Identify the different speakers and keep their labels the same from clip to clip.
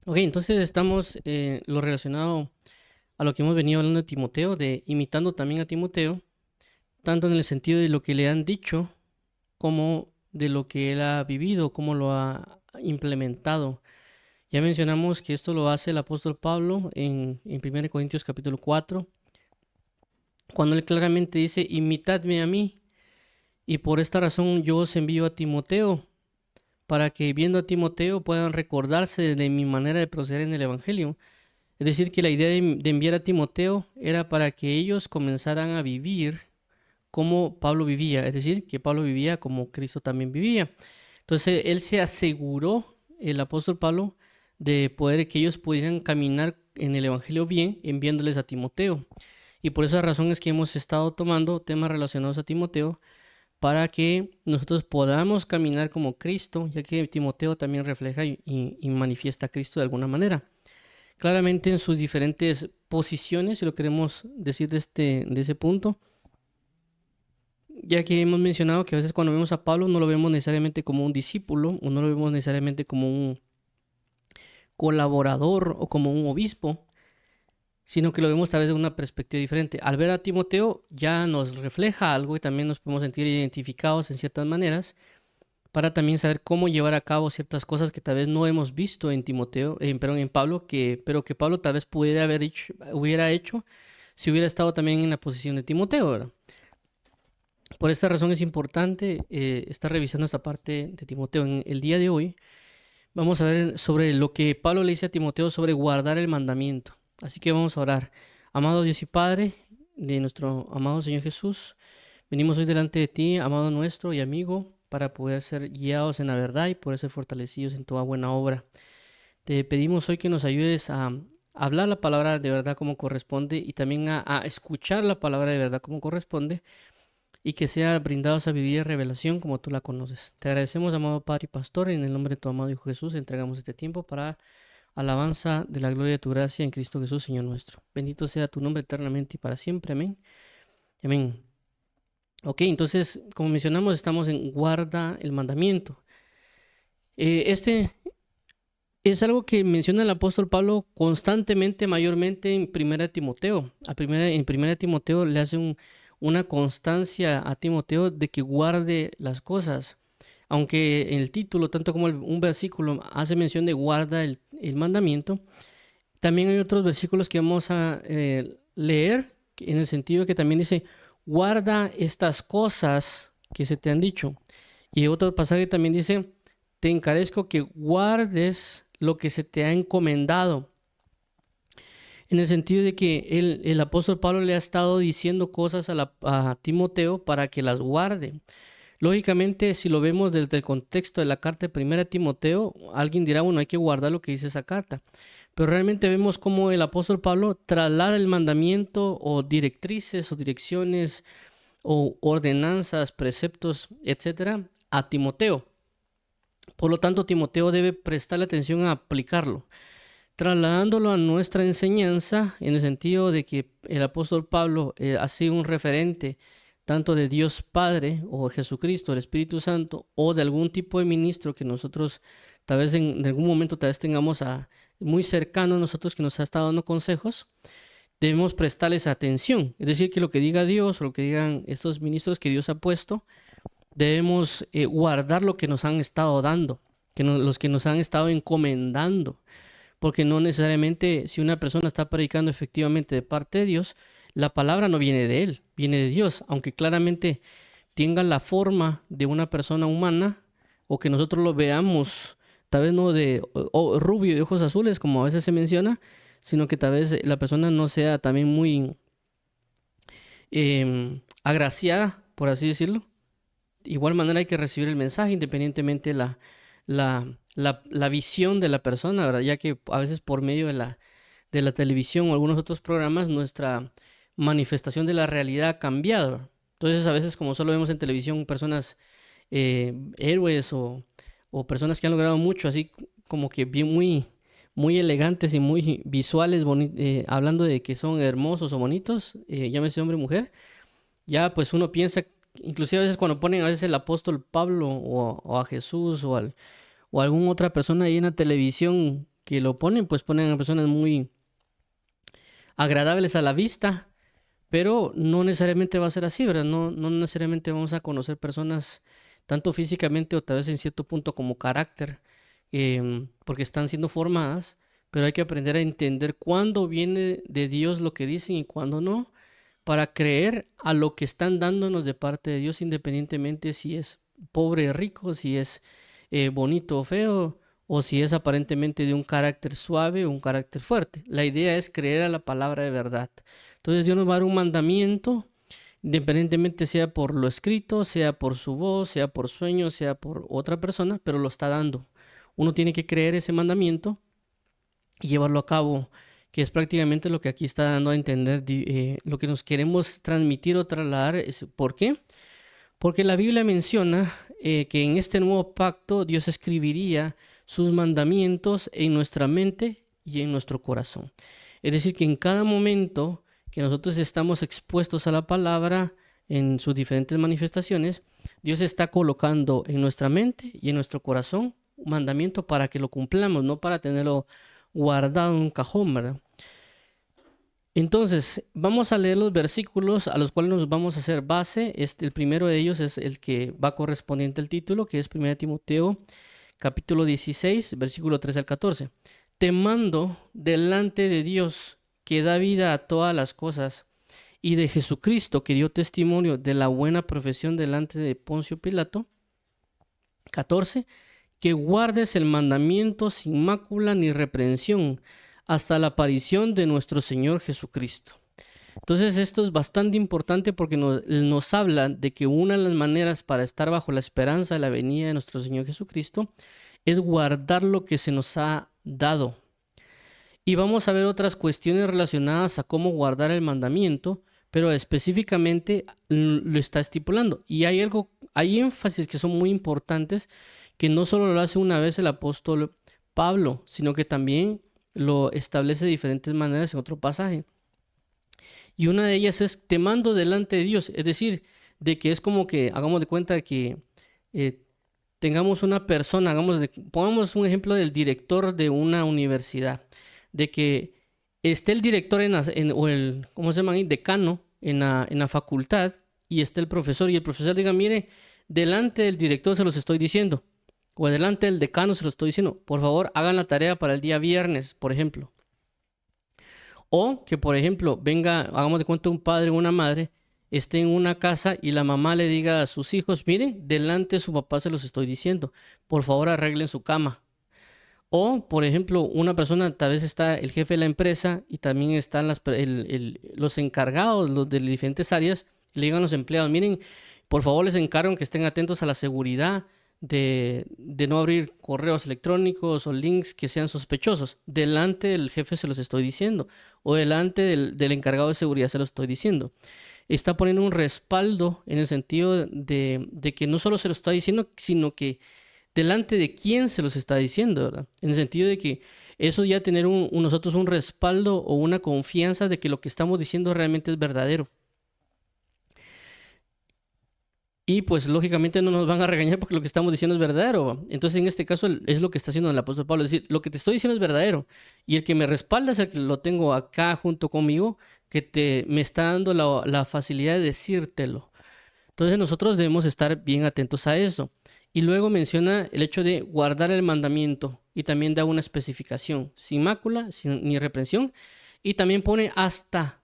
Speaker 1: Ok, entonces estamos lo relacionado a lo que hemos venido hablando de Timoteo, de imitando también a Timoteo, tanto en el sentido de lo que le han dicho como de lo que él ha vivido, cómo lo ha implementado. Ya mencionamos que esto lo hace el apóstol Pablo en 1 Corintios capítulo 4, cuando él claramente dice, imitadme a mí, y por esta razón yo os envío a Timoteo, para que viendo a Timoteo puedan recordarse de mi manera de proceder en el Evangelio. Es decir, que la idea de enviar a Timoteo era para que ellos comenzaran a vivir como Pablo vivía, es decir, que Pablo vivía como Cristo también vivía. Entonces, él se aseguró, el apóstol Pablo, de poder que ellos pudieran caminar en el Evangelio bien, enviándoles a Timoteo. Y por esa razón es que hemos estado tomando temas relacionados a Timoteo para que nosotros podamos caminar como Cristo, ya que Timoteo también refleja y manifiesta a Cristo de alguna manera. Claramente en sus diferentes posiciones, si lo queremos decir de ese punto, ya que hemos mencionado que a veces cuando vemos a Pablo no lo vemos necesariamente como un discípulo o no lo vemos necesariamente como un colaborador o como un obispo, sino que lo vemos a través de una perspectiva diferente. Al ver a Timoteo ya nos refleja algo y también nos podemos sentir identificados en ciertas maneras para también saber cómo llevar a cabo ciertas cosas que tal vez no hemos visto en Timoteo, perdón, en Pablo, pero que Pablo tal vez pudiera haber hecho, hubiera hecho si hubiera estado también en la posición de Timoteo, ¿verdad? Por esta razón es importante estar revisando esta parte de Timoteo. En el día de hoy vamos a ver sobre lo que Pablo le dice a Timoteo sobre guardar el mandamiento. Así que vamos a orar. Amado Dios y Padre de nuestro amado Señor Jesús, venimos hoy delante de ti, amado nuestro y amigo, para poder ser guiados en la verdad y poder ser fortalecidos en toda buena obra. Te pedimos hoy que nos ayudes a hablar la palabra de verdad como corresponde y también a escuchar la palabra de verdad como corresponde y que sea brindado sabiduría y revelación como tú la conoces. Te agradecemos, amado Padre y Pastor, en el nombre de tu amado Hijo Jesús, entregamos este tiempo para alabanza de la gloria de tu gracia en Cristo Jesús, Señor nuestro. Bendito sea tu nombre eternamente y para siempre. Amén. Amén. Ok, entonces, como mencionamos, estamos en guarda el mandamiento. Este es algo que menciona el apóstol Pablo constantemente, mayormente en Primera Timoteo. En Primera Timoteo le hace una constancia a Timoteo de que guarde las cosas. Aunque en el título, tanto como un versículo, hace mención de guarda el mandamiento, también hay otros versículos que vamos a leer en el sentido que también dice, guarda estas cosas que se te han dicho. Y otro pasaje también dice, te encarezco que guardes lo que se te ha encomendado. En el sentido de que el apóstol Pablo le ha estado diciendo cosas a Timoteo para que las guarde. Lógicamente, si lo vemos desde el contexto de la carta de primera Timoteo, alguien dirá, bueno, hay que guardar lo que dice esa carta. Pero realmente vemos cómo el apóstol Pablo traslada el mandamiento o directrices o direcciones o ordenanzas, preceptos, etcétera, a Timoteo. Por lo tanto, Timoteo debe prestarle atención a aplicarlo, trasladándolo a nuestra enseñanza en el sentido de que el apóstol Pablo ha sido un referente tanto de Dios Padre o Jesucristo, el Espíritu Santo, o de algún tipo de ministro que nosotros tal vez en algún momento tal vez tengamos muy cercano a nosotros que nos ha estado dando consejos, debemos prestarles atención. Es decir, que lo que diga Dios o lo que digan estos ministros que Dios ha puesto, debemos guardar lo que nos han estado dando, los que nos han estado encomendando, porque no necesariamente si una persona está predicando efectivamente de parte de Dios, la palabra no viene de él, viene de Dios, aunque claramente tenga la forma de una persona humana o que nosotros lo veamos, tal vez no de rubio y de ojos azules como a veces se menciona, sino que tal vez la persona no sea también muy agraciada, por así decirlo. De igual manera hay que recibir el mensaje independientemente la visión de la persona, ¿verdad? Ya que a veces por medio de la televisión o algunos otros programas nuestra manifestación de la realidad ha cambiado. Entonces a veces como solo vemos en televisión personas héroes o personas que han logrado mucho, así como que bien muy elegantes y muy visuales, hablando de que son hermosos o bonitos, llámese hombre o mujer, ya pues uno piensa, inclusive a veces cuando ponen a veces el apóstol Pablo o a Jesús o alguna otra persona ahí en la televisión que lo ponen, pues ponen a personas muy agradables a la vista, pero no necesariamente va a ser así, ¿verdad? No necesariamente vamos a conocer personas tanto físicamente o tal vez en cierto punto como carácter, porque están siendo formadas, pero hay que aprender a entender cuándo viene de Dios lo que dicen y cuándo no, para creer a lo que están dándonos de parte de Dios, independientemente si es pobre o rico, si es bonito o feo, o si es aparentemente de un carácter suave o un carácter fuerte. La idea es creer a la palabra de verdad. Entonces Dios nos va a dar un mandamiento, independientemente sea por lo escrito, sea por su voz, sea por sueño, sea por otra persona, pero lo está dando. Uno tiene que creer ese mandamiento y llevarlo a cabo, que es prácticamente lo que aquí está dando a entender, lo que nos queremos transmitir o trasladar. ¿Por qué? Porque la Biblia menciona que en este nuevo pacto Dios escribiría sus mandamientos en nuestra mente y en nuestro corazón. Es decir, que en cada momento que nosotros estamos expuestos a la palabra en sus diferentes manifestaciones, Dios está colocando en nuestra mente y en nuestro corazón un mandamiento para que lo cumplamos, no para tenerlo guardado en un cajón, ¿verdad? Entonces, vamos a leer los versículos a los cuales nos vamos a hacer base. El primero de ellos es el que va correspondiente al título, que es 1 Timoteo, capítulo 16, versículo 13 al 14. Te mando delante de Dios, que da vida a todas las cosas, y de Jesucristo, que dio testimonio de la buena profesión delante de Poncio Pilato. 14. Que guardes el mandamiento sin mácula ni reprensión, hasta la aparición de nuestro Señor Jesucristo. Entonces esto es bastante importante porque nos habla de que una de las maneras para estar bajo la esperanza de la venida de nuestro Señor Jesucristo es guardar lo que se nos ha dado. Y vamos a ver otras cuestiones relacionadas a cómo guardar el mandamiento, pero específicamente lo está estipulando. Y hay énfasis que son muy importantes, que no solo lo hace una vez el apóstol Pablo, sino que también lo establece de diferentes maneras en otro pasaje. Y una de ellas es te mando delante de Dios, es decir, de que es como que hagamos de cuenta de que tengamos una persona, pongamos un ejemplo del director de una universidad, de que esté el director o el, ¿cómo se llama ahí? Decano en la facultad, y esté el profesor, y el profesor diga, mire, delante del director se los estoy diciendo, o delante del decano se los estoy diciendo, por favor hagan la tarea para el día viernes, por ejemplo. O que, por ejemplo, venga, hagamos de cuenta un padre o una madre, esté en una casa y la mamá le diga a sus hijos, miren, delante de su papá se los estoy diciendo, por favor arreglen su cama. O, por ejemplo, una persona, tal vez está el jefe de la empresa y también están los encargados de las diferentes áreas, le digan a los empleados, miren, por favor les encargo que estén atentos a la seguridad de no abrir correos electrónicos o links que sean sospechosos. Delante del jefe se los estoy diciendo, o delante del encargado de seguridad se los estoy diciendo. Está poniendo un respaldo en el sentido de que no solo se lo está diciendo, sino que delante de quién se los está diciendo, ¿verdad? En el sentido de que eso ya tener nosotros un respaldo o una confianza de que lo que estamos diciendo realmente es verdadero. Y pues lógicamente no nos van a regañar porque lo que estamos diciendo es verdadero. Entonces en este caso es lo que está haciendo el apóstol Pablo. Es decir, lo que te estoy diciendo es verdadero. Y el que me respalda es el que lo tengo acá junto conmigo, que me está dando la facilidad de decírtelo. Entonces nosotros debemos estar bien atentos a eso. Y luego menciona el hecho de guardar el mandamiento y también da una especificación, sin mácula, sin ni reprensión, y también pone hasta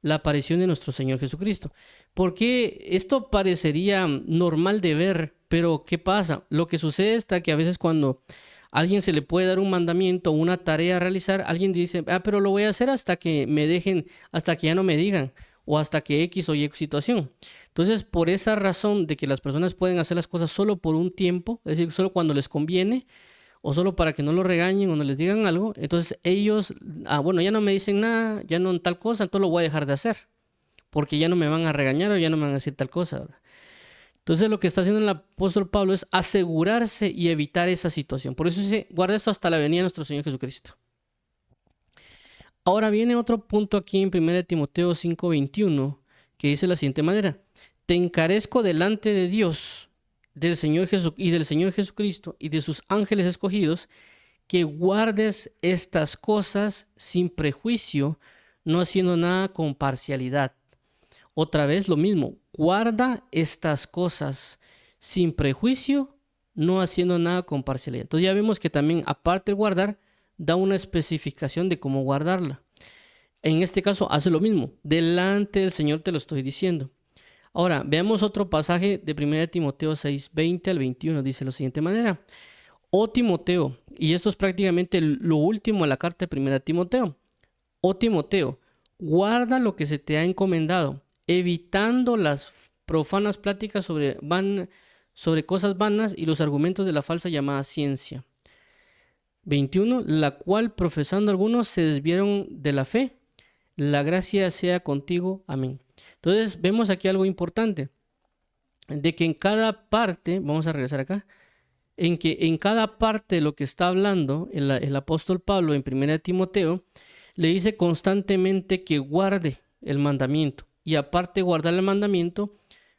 Speaker 1: la aparición de nuestro Señor Jesucristo. Porque esto parecería normal de ver, pero ¿qué pasa? Lo que sucede es que a veces cuando a alguien se le puede dar un mandamiento o una tarea a realizar, alguien dice, pero lo voy a hacer hasta que me dejen, hasta que ya no me digan, o hasta que X o Y situación. Entonces, por esa razón de que las personas pueden hacer las cosas solo por un tiempo, es decir, solo cuando les conviene, o solo para que no lo regañen o no les digan algo, entonces ellos, bueno, ya no me dicen nada, ya no tal cosa, entonces lo voy a dejar de hacer, porque ya no me van a regañar o ya no me van a decir tal cosa, ¿verdad? Entonces lo que está haciendo el apóstol Pablo es asegurarse y evitar esa situación. Por eso dice, guarda esto hasta la venida de nuestro Señor Jesucristo. Ahora viene otro punto aquí en 1 Timoteo 5:21, que dice de la siguiente manera: te encarezco delante de Dios, del Señor Jesucristo y de sus ángeles escogidos, que guardes estas cosas sin prejuicio, no haciendo nada con parcialidad. Otra vez lo mismo, guarda estas cosas sin prejuicio, no haciendo nada con parcialidad. Entonces ya vemos que también, aparte de guardar, da una especificación de cómo guardarla. En este caso hace lo mismo, delante del Señor te lo estoy diciendo. Ahora, veamos otro pasaje de 1 Timoteo 6, 20 al 21, dice de la siguiente manera. Oh Timoteo, y esto es prácticamente lo último de la carta de 1 Timoteo. Oh Timoteo, guarda lo que se te ha encomendado, evitando las profanas pláticas sobre cosas vanas y los argumentos de la falsa llamada ciencia. 21, la cual profesando algunos se desviaron de la fe. La gracia sea contigo. Amén. Entonces vemos aquí algo importante, de que en cada parte, vamos a regresar acá, en que en cada parte de lo que está hablando el apóstol Pablo en 1 Timoteo, le dice constantemente que guarde el mandamiento. Y aparte de guardar el mandamiento,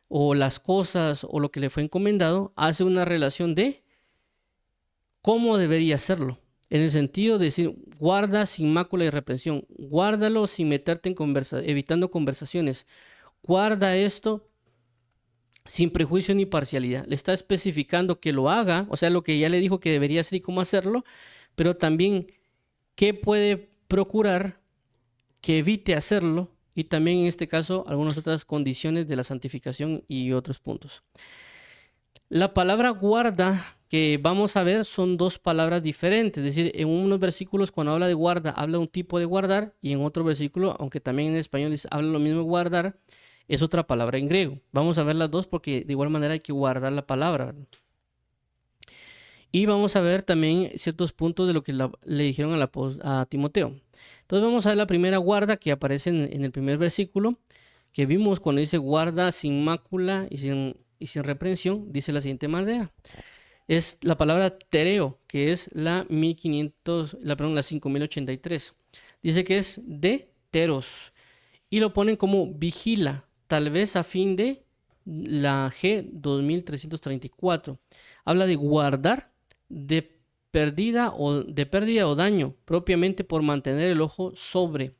Speaker 1: o las cosas, o lo que le fue encomendado, hace una relación de cómo debería hacerlo. En el sentido de decir, guarda sin mácula y reprensión, guárdalo sin meterte en evitando conversaciones, guarda esto sin prejuicio ni parcialidad. Le está especificando que lo haga, o sea, lo que ya le dijo que debería hacer y cómo hacerlo, pero también qué puede procurar que evite hacerlo, y también en este caso algunas otras condiciones de la santificación y otros puntos. La palabra guarda que vamos a ver son dos palabras diferentes, es decir, en unos versículos cuando habla de guarda, habla de un tipo de guardar, y en otro versículo, aunque también en español habla lo mismo de guardar, es otra palabra en griego. Vamos a ver las dos porque de igual manera hay que guardar la palabra. Y vamos a ver también ciertos puntos de lo que le dijeron a Timoteo. Entonces vamos a ver la primera guarda que aparece en el primer versículo, que vimos cuando dice guarda sin mácula y sin reprensión, dice la siguiente manera. Es la palabra tereo, que es la 5083. Dice que es de teros. Y lo ponen como vigila, tal vez a fin de la G 2334. Habla de guardar de pérdida o daño, propiamente por mantener el ojo sobre.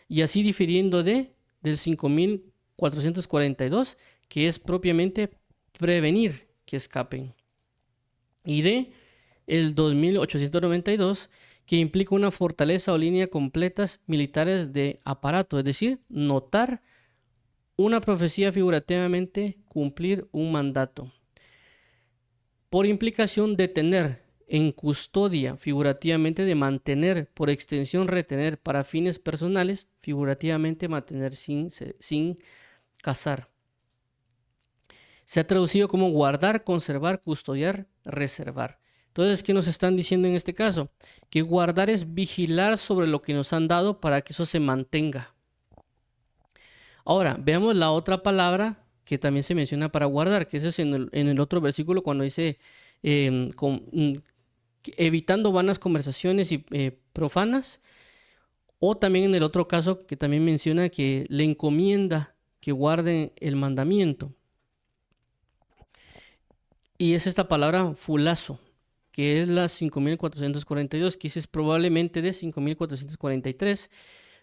Speaker 1: Y así difiriendo del 5442, que es propiamente prevenir que escapen. Y el 2892, que implica una fortaleza o línea completas militares de aparato, es decir, notar una profecía figurativamente, cumplir un mandato. Por implicación, detener, en custodia, figurativamente de mantener, por extensión retener, para fines personales, figurativamente mantener sin cazar. Se ha traducido como guardar, conservar, custodiar, reservar. Entonces, ¿qué nos están diciendo en este caso? Que guardar es vigilar sobre lo que nos han dado para que eso se mantenga. Ahora, veamos la otra palabra que también se menciona para guardar, que es en el otro versículo cuando dice evitando vanas conversaciones y profanas, o también en el otro caso que también menciona que le encomienda que guarden el mandamiento. Y es esta palabra fulazo, que es la 5442, que es probablemente de 5443,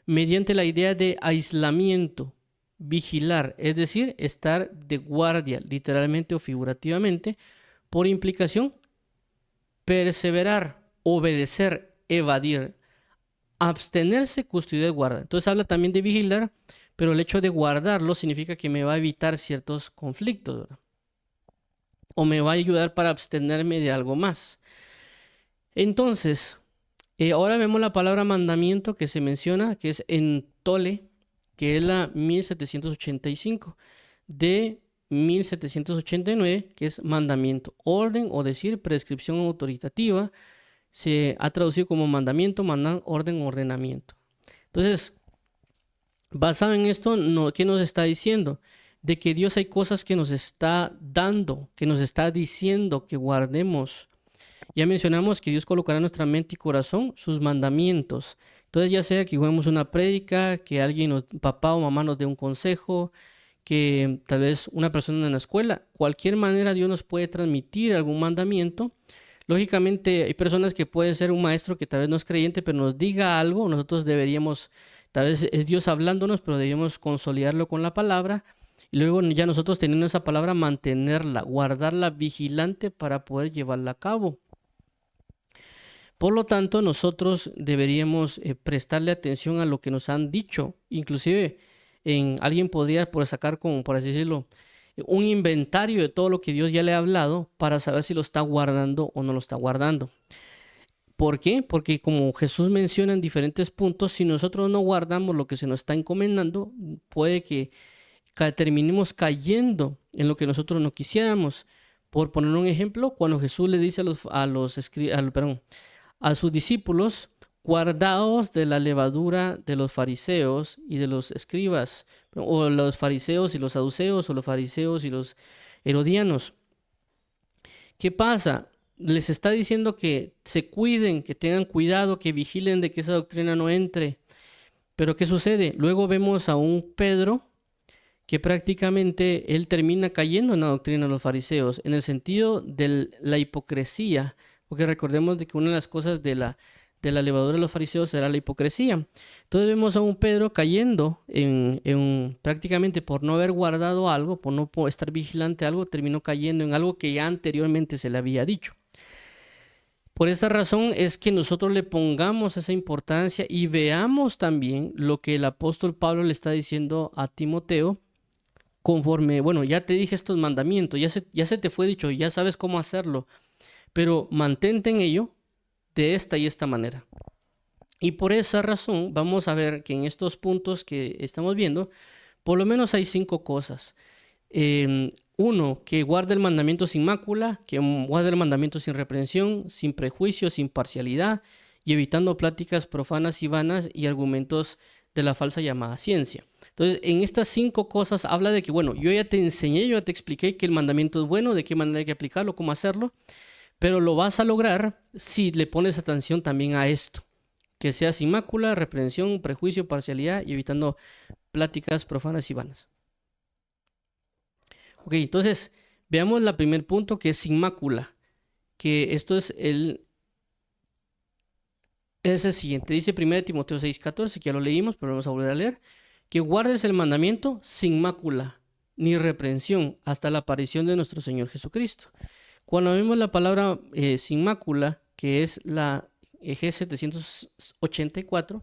Speaker 1: mediante la idea de aislamiento, vigilar, es decir, estar de guardia, literalmente o figurativamente, por implicación, perseverar, obedecer, evadir, abstenerse, custodiar, guardar. Entonces habla también de vigilar, pero el hecho de guardarlo significa que me va a evitar ciertos conflictos, ¿verdad? O me va a ayudar para abstenerme de algo más. Entonces, ahora vemos la palabra mandamiento que se menciona, que es entole, que es la 1785, de 1789, que es mandamiento, orden o decir prescripción autoritativa, se ha traducido como mandamiento, orden, ordenamiento. Entonces, basado en esto, ¿qué nos está diciendo? De que Dios hay cosas que nos está dando, que nos está diciendo que guardemos. Ya mencionamos que Dios colocará en nuestra mente y corazón sus mandamientos. Entonces, ya sea que juguemos una prédica, que alguien, papá o mamá nos dé un consejo, que tal vez una persona en la escuela, cualquier manera Dios nos puede transmitir algún mandamiento. Lógicamente, hay personas que pueden ser un maestro que tal vez no es creyente, pero nos diga algo, nosotros deberíamos, tal vez es Dios hablándonos, pero debemos consolidarlo con la palabra y luego ya nosotros teniendo esa palabra, mantenerla, guardarla vigilante para poder llevarla a cabo. Por lo tanto, nosotros deberíamos prestarle atención a lo que nos han dicho. Inclusive, alguien podría sacar, como por así decirlo, un inventario de todo lo que Dios ya le ha hablado para saber si lo está guardando o no lo está guardando. ¿Por qué? Porque como Jesús menciona en diferentes puntos, si nosotros no guardamos lo que se nos está encomendando, puede que terminemos cayendo en lo que nosotros no quisiéramos. Por poner un ejemplo, cuando Jesús le dice a sus discípulos, guardaos de la levadura de los fariseos y de los escribas, o los fariseos y los saduceos, o los fariseos y los herodianos. ¿Qué pasa? Les está diciendo que se cuiden, que tengan cuidado, que vigilen de que esa doctrina no entre. Pero ¿qué sucede? Luego vemos a un Pedro que prácticamente él termina cayendo en la doctrina de los fariseos, en el sentido de la hipocresía, porque recordemos de que una de las cosas de la levadura de los fariseos era la hipocresía. Entonces vemos a un Pedro cayendo prácticamente por no haber guardado algo, por no estar vigilante a algo, terminó cayendo en algo que ya anteriormente se le había dicho. Por esta razón es que nosotros le pongamos esa importancia y veamos también lo que el apóstol Pablo le está diciendo a Timoteo, conforme, bueno, ya te dije estos mandamientos, ya se te fue dicho, ya sabes cómo hacerlo, pero mantente en ello de esta y esta manera. Y por esa razón vamos a ver que en estos puntos que estamos viendo, por lo menos hay 5 cosas. Uno, que guarde el mandamiento sin mácula, que guarde el mandamiento sin reprensión, sin prejuicio, sin parcialidad, y evitando pláticas profanas y vanas y argumentos de la falsa llamada ciencia. Entonces, en estas 5 cosas habla de que, bueno, yo ya te enseñé, yo ya te expliqué que el mandamiento es bueno, de qué manera hay que aplicarlo, cómo hacerlo, pero lo vas a lograr si le pones atención también a esto, que sea sin mácula, reprensión, prejuicio, parcialidad y evitando pláticas profanas y vanas. Ok, entonces, veamos el primer punto, que es sin mácula, que esto es el siguiente. Dice 1 Timoteo 6:14, que ya lo leímos, pero vamos a volver a leer, que guardes el mandamiento sin mácula, ni reprensión, hasta la aparición de nuestro Señor Jesucristo. Cuando vemos la palabra sin mácula, que es la G784,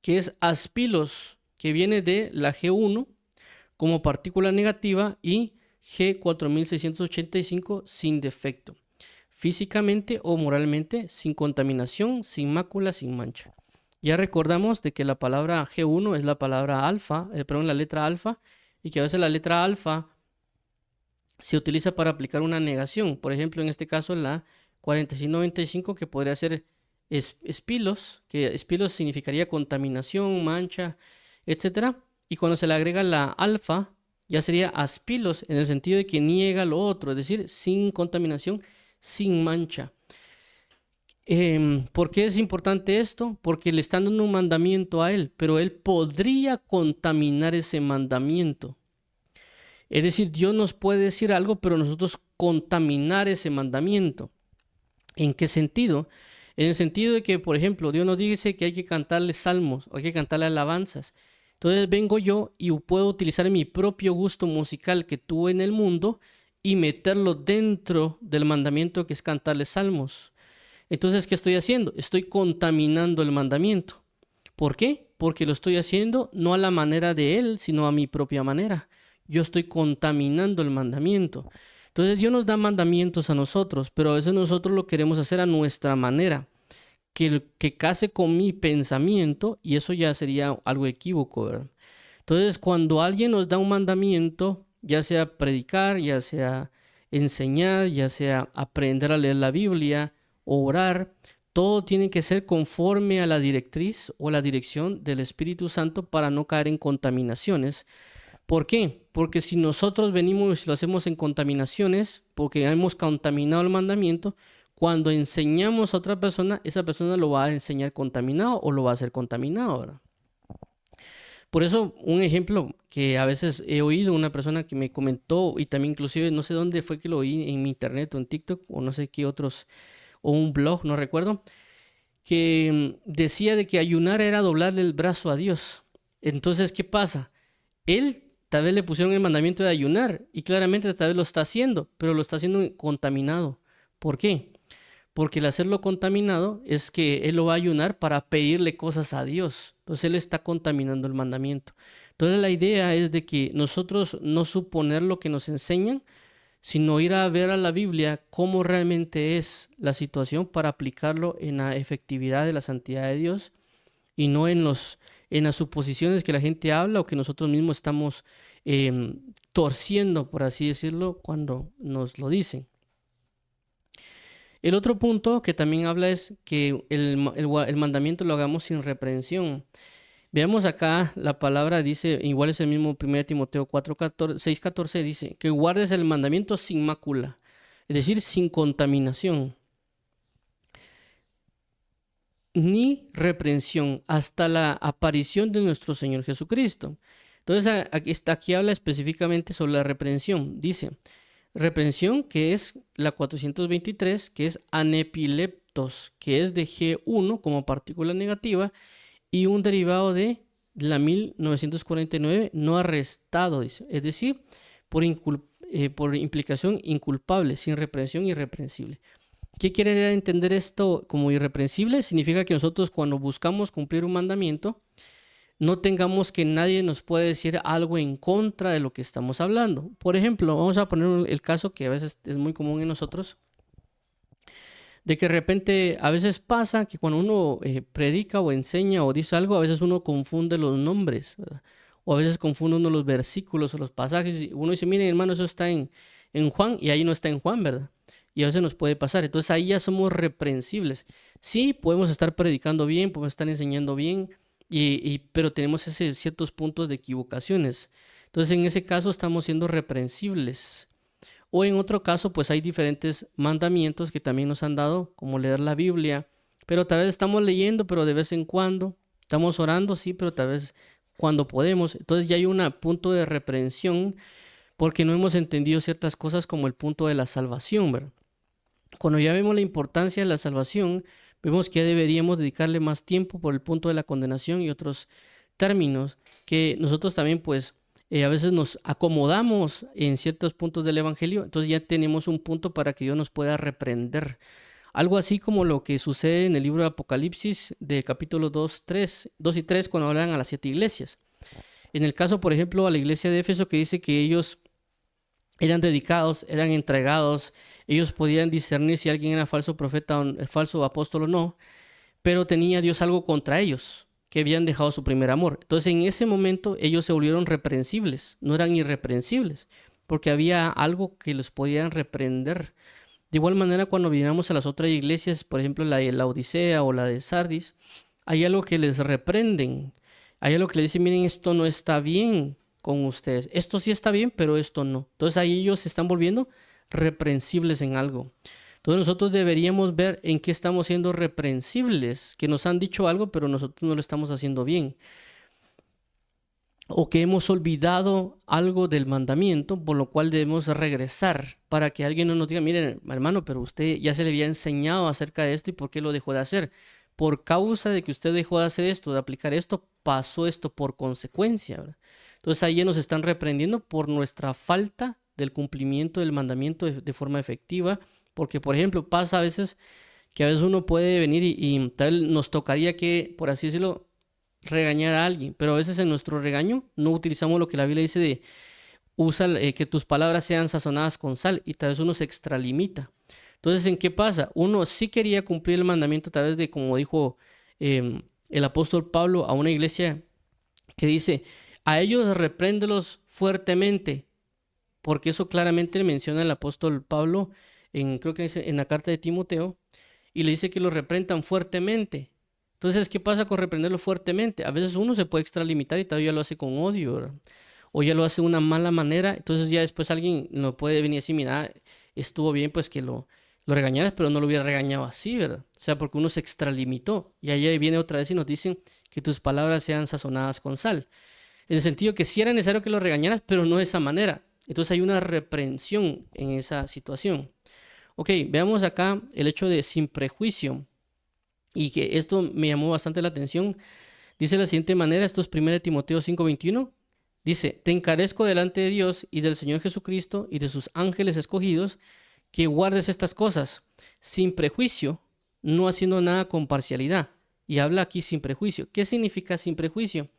Speaker 1: que es aspilos, que viene de la G1 como partícula negativa y G4685 sin defecto, físicamente o moralmente, sin contaminación, sin mácula, sin mancha. Ya recordamos de que la palabra G1 es la palabra alfa, la letra alfa, y que a veces la letra alfa se utiliza para aplicar una negación. Por ejemplo, en este caso la 4695, que podría ser espilos, que espilos significaría contaminación, mancha, etc. Y cuando se le agrega la alfa, ya sería aspilos, en el sentido de que niega lo otro, es decir, sin contaminación, sin mancha. ¿Por qué es importante esto? Porque le están dando un mandamiento a él, pero él podría contaminar ese mandamiento. Es decir, Dios nos puede decir algo, pero nosotros contaminar ese mandamiento. ¿En qué sentido? En el sentido de que, por ejemplo, Dios nos dice que hay que cantarle salmos, o hay que cantarle alabanzas. Entonces vengo yo y puedo utilizar mi propio gusto musical que tuve en el mundo y meterlo dentro del mandamiento que es cantarle salmos. Entonces, ¿qué estoy haciendo? Estoy contaminando el mandamiento. ¿Por qué? Porque lo estoy haciendo no a la manera de él, sino a mi propia manera. Yo estoy contaminando el mandamiento. Entonces Dios nos da mandamientos a nosotros, pero a veces nosotros lo queremos hacer a nuestra manera, que case con mi pensamiento, y eso ya sería algo equívoco, ¿verdad? Entonces, cuando alguien nos da un mandamiento, ya sea predicar, ya sea enseñar, ya sea aprender a leer la Biblia, o orar, todo tiene que ser conforme a la directriz o la dirección del Espíritu Santo para no caer en contaminaciones. ¿Por qué? Porque si nosotros venimos y lo hacemos en contaminaciones, porque hemos contaminado el mandamiento, cuando enseñamos a otra persona, esa persona lo va a enseñar contaminado o lo va a hacer contaminado, ¿verdad? Por eso, un ejemplo que a veces he oído una persona que me comentó, y también inclusive no sé dónde fue que lo oí, en mi internet o en TikTok o no sé qué otros, o un blog, no recuerdo, que decía de que ayunar era doblarle el brazo a Dios. Entonces, ¿qué pasa? Él tal vez le pusieron el mandamiento de ayunar y claramente tal vez lo está haciendo, pero lo está haciendo contaminado. ¿Por qué? Porque el hacerlo contaminado es que él lo va a ayunar para pedirle cosas a Dios. Entonces él está contaminando el mandamiento. Entonces la idea es de que nosotros no suponer lo que nos enseñan, sino ir a ver a la Biblia cómo realmente es la situación para aplicarlo en la efectividad de la santidad de Dios y no en las suposiciones que la gente habla o que nosotros mismos estamos torciendo, por así decirlo, cuando nos lo dicen. El otro punto que también habla es que el mandamiento lo hagamos sin reprensión. Veamos acá, la palabra dice, igual es el mismo 1 Timoteo 6:14, dice, que guardes el mandamiento sin mácula, es decir, sin contaminación, ni reprensión, hasta la aparición de nuestro Señor Jesucristo. Entonces, aquí habla específicamente sobre la reprensión. Dice, reprensión que es la 423, que es anepileptos, que es de G1 como partícula negativa, y un derivado de la 1949 no arrestado, dice. Es decir, por implicación inculpable, sin reprensión, irreprensible. ¿Qué quiere entender esto como irreprensible? Significa que nosotros cuando buscamos cumplir un mandamiento, no tengamos que nadie nos pueda decir algo en contra de lo que estamos hablando. Por ejemplo, vamos a poner el caso que a veces es muy común en nosotros, de que de repente a veces pasa que cuando uno predica o enseña o dice algo, a veces uno confunde los nombres, ¿verdad? O a veces confunde uno los versículos o los pasajes. Y uno dice, miren hermano, eso está en Juan y ahí no está en Juan, ¿verdad? Y a veces nos puede pasar. Entonces ahí ya somos reprensibles. Sí, podemos estar predicando bien, podemos estar enseñando bien, pero tenemos ciertos puntos de equivocaciones. Entonces en ese caso estamos siendo reprensibles. O en otro caso, pues hay diferentes mandamientos que también nos han dado, como leer la Biblia, pero tal vez estamos leyendo, pero de vez en cuando, estamos orando, sí, pero tal vez cuando podemos. Entonces ya hay un punto de reprensión porque no hemos entendido ciertas cosas como el punto de la salvación, ¿verdad? Cuando ya vemos la importancia de la salvación, vemos que ya deberíamos dedicarle más tiempo por el punto de la condenación y otros términos que nosotros también pues a veces nos acomodamos en ciertos puntos del Evangelio, entonces ya tenemos un punto para que Dios nos pueda reprender. Algo así como lo que sucede en el libro de Apocalipsis de capítulo 2 y 3 cuando hablan a las 7 iglesias. En el caso, por ejemplo, a la iglesia de Éfeso que dice que ellos eran dedicados, eran entregados, ellos podían discernir si alguien era falso profeta o falso apóstol o no, pero tenía Dios algo contra ellos, que habían dejado su primer amor. Entonces en ese momento ellos se volvieron reprensibles, no eran irreprensibles, porque había algo que les podían reprender. De igual manera, cuando miramos a las otras iglesias, por ejemplo la de la Odisea o la de Sardis, hay algo que les reprenden, hay algo que les dicen, miren, esto no está bien con ustedes, esto sí está bien, pero esto no. Entonces ahí ellos se están volviendo reprensibles en algo. Entonces nosotros deberíamos ver en qué estamos siendo reprensibles, que nos han dicho algo, pero nosotros no lo estamos haciendo bien. O que hemos olvidado algo del mandamiento, por lo cual debemos regresar para que alguien no nos diga, miren, hermano, pero usted ya se le había enseñado acerca de esto y ¿por qué lo dejó de hacer? Por causa de que usted dejó de hacer esto, de aplicar esto, pasó esto por consecuencia, ¿verdad? Entonces ahí ya nos están reprendiendo por nuestra falta del cumplimiento del mandamiento de forma efectiva, porque por ejemplo pasa a veces que a veces uno puede venir y tal vez nos tocaría que, por así decirlo, regañar a alguien, pero a veces en nuestro regaño no utilizamos lo que la Biblia dice de usa que tus palabras sean sazonadas con sal y tal vez uno se extralimita. Entonces, ¿en qué pasa? Uno sí quería cumplir el mandamiento a través de, como dijo el apóstol Pablo a una iglesia que dice, a ellos repréndelos fuertemente, porque eso claramente menciona el apóstol Pablo creo que en la carta de Timoteo, y le dice que lo reprendan fuertemente. Entonces, ¿qué pasa con reprenderlo fuertemente? A veces uno se puede extralimitar y todavía lo hace con odio, ¿verdad? O ya lo hace de una mala manera, entonces ya después alguien no puede venir así, mira, estuvo bien pues que lo regañaras, pero no lo hubiera regañado así, ¿verdad? O sea, porque uno se extralimitó. Y ahí viene otra vez y nos dicen que tus palabras sean sazonadas con sal. En el sentido que sí era necesario que lo regañaras, pero no de esa manera. Entonces hay una reprensión en esa situación. Ok, veamos acá el hecho de sin prejuicio. Y que esto me llamó bastante la atención. Dice de la siguiente manera, esto es 1 Timoteo 5:21. Dice, te encarezco delante de Dios y del Señor Jesucristo y de sus ángeles escogidos, que guardes estas cosas sin prejuicio, no haciendo nada con parcialidad. Y habla aquí sin prejuicio. ¿Qué significa sin prejuicio?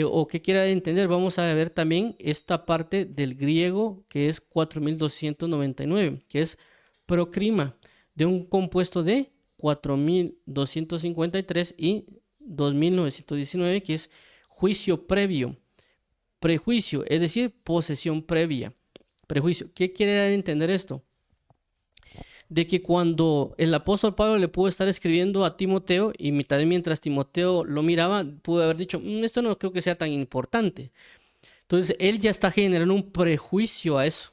Speaker 1: O qué quiere entender. Vamos a ver también esta parte del griego que es 4299, que es procrima, de un compuesto de 4253 y 2919, que es juicio previo, prejuicio, es decir, posesión previa. Prejuicio. ¿Qué quiere dar a entender esto? De que cuando el apóstol Pablo le pudo estar escribiendo a Timoteo y también mientras Timoteo lo miraba, pudo haber dicho, esto no creo que sea tan importante. Entonces, él ya está generando un prejuicio a eso.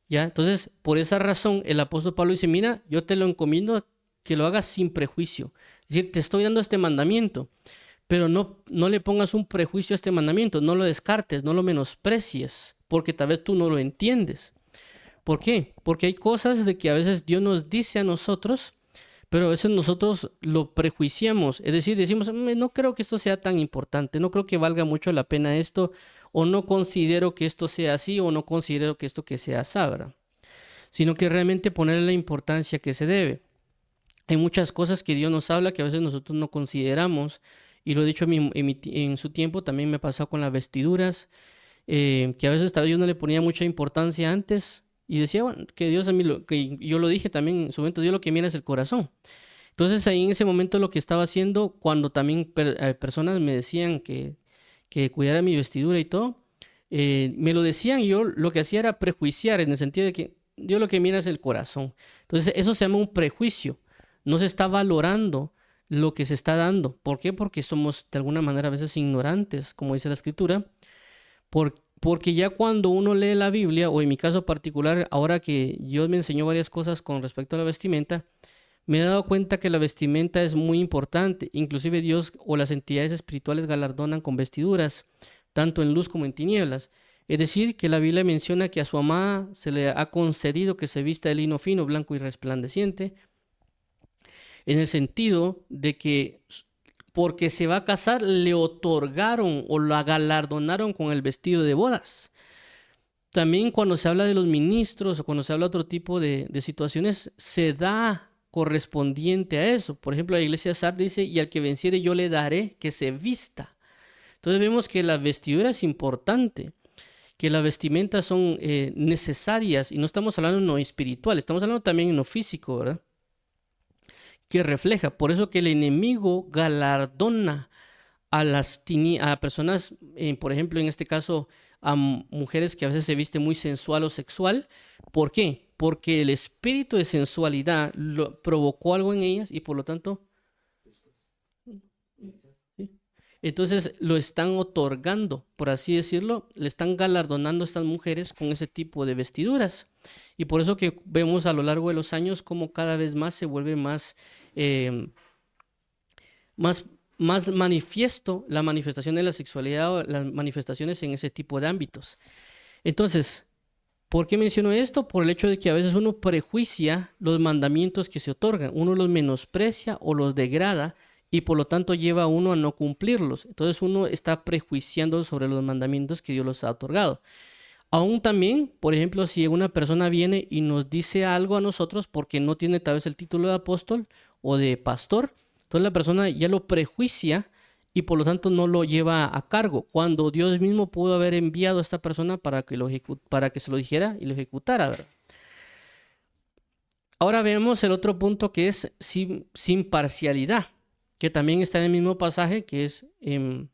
Speaker 1: ¿Ya? Entonces, por esa razón, el apóstol Pablo dice, mira, yo te lo encomiendo que lo hagas sin prejuicio. Es decir, te estoy dando este mandamiento, pero no le pongas un prejuicio a este mandamiento, no lo descartes, no lo menosprecies, porque tal vez tú no lo entiendes. ¿Por qué? Porque hay cosas de que a veces Dios nos dice a nosotros, pero a veces nosotros lo prejuiciamos. Es decir, decimos, no creo que esto sea tan importante, no creo que valga mucho la pena esto, o no considero que esto sea así, o no considero que esto que sea sabra, sino que realmente ponerle la importancia que se debe. Hay muchas cosas que Dios nos habla que a veces nosotros no consideramos, y lo he dicho en su tiempo, también me ha pasado con las vestiduras, que a veces tal vez yo no le ponía mucha importancia antes, y decía, bueno, que Dios a mí, que yo lo dije también en su momento, Dios lo que mira es el corazón. Entonces ahí en ese momento lo que estaba haciendo, cuando también personas me decían que cuidara mi vestidura y todo, me lo decían y yo lo que hacía era prejuiciar en el sentido de que Dios lo que mira es el corazón. Entonces eso se llama un prejuicio. No se está valorando lo que se está dando. ¿Por qué? Porque somos de alguna manera a veces ignorantes, como dice la escritura. Porque ya cuando uno lee la Biblia, o en mi caso particular, ahora que Dios me enseñó varias cosas con respecto a la vestimenta, me he dado cuenta que la vestimenta es muy importante. Inclusive Dios o las entidades espirituales galardonan con vestiduras, tanto en luz como en tinieblas. Es decir, que la Biblia menciona que a su amada se le ha concedido que se vista de lino fino, blanco y resplandeciente, en el sentido de que porque se va a casar le otorgaron o la galardonaron con el vestido de bodas. También cuando se habla de los ministros o cuando se habla de otro tipo de situaciones, se da correspondiente a eso. Por ejemplo, la iglesia de Sardis dice, y al que venciere yo le daré que se vista. Entonces vemos que la vestidura es importante, que las vestimentas son necesarias, y no estamos hablando en lo espiritual, estamos hablando también en lo físico, ¿verdad? Que refleja. Por eso que el enemigo galardona a personas, por ejemplo, en este caso, a mujeres que a veces se visten muy sensual o sexual. ¿Por qué? Porque el espíritu de sensualidad provocó algo en ellas y por lo tanto, ¿sí? Entonces lo están otorgando, por así decirlo, le están galardonando a estas mujeres con ese tipo de vestiduras. Y por eso que vemos a lo largo de los años como cada vez más se vuelve eh, más, más manifiesto la manifestación de la sexualidad o las manifestaciones en ese tipo de ámbitos. Entonces, ¿por qué menciono esto? Por el hecho de que a veces uno prejuicia los mandamientos que se otorgan, uno los menosprecia o los degrada y por lo tanto lleva a uno a no cumplirlos. Entonces uno está prejuiciando sobre los mandamientos que Dios los ha otorgado. Aún también, por ejemplo, si una persona viene y nos dice algo a nosotros porque no tiene tal vez el título de apóstol o de pastor, entonces la persona ya lo prejuicia y por lo tanto no lo lleva a cargo, cuando Dios mismo pudo haber enviado a esta persona para que, para que se lo dijera y lo ejecutara, ¿verdad? Ahora vemos el otro punto que es sin parcialidad, que también está en el mismo pasaje, que es en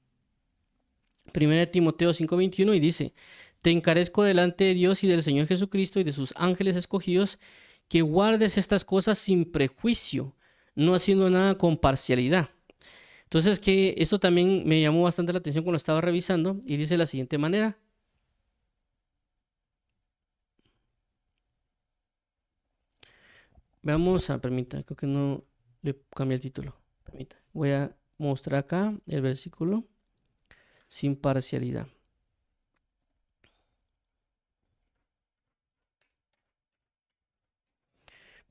Speaker 1: 1 Timoteo 5:21 y dice, te encarezco delante de Dios y del Señor Jesucristo y de sus ángeles escogidos, que guardes estas cosas sin prejuicio, no haciendo nada con parcialidad. Entonces, que esto también me llamó bastante la atención cuando estaba revisando y dice de la siguiente manera. Vamos a, permita, creo que no le cambié el título. Permita, voy a mostrar acá el versículo. sin parcialidad.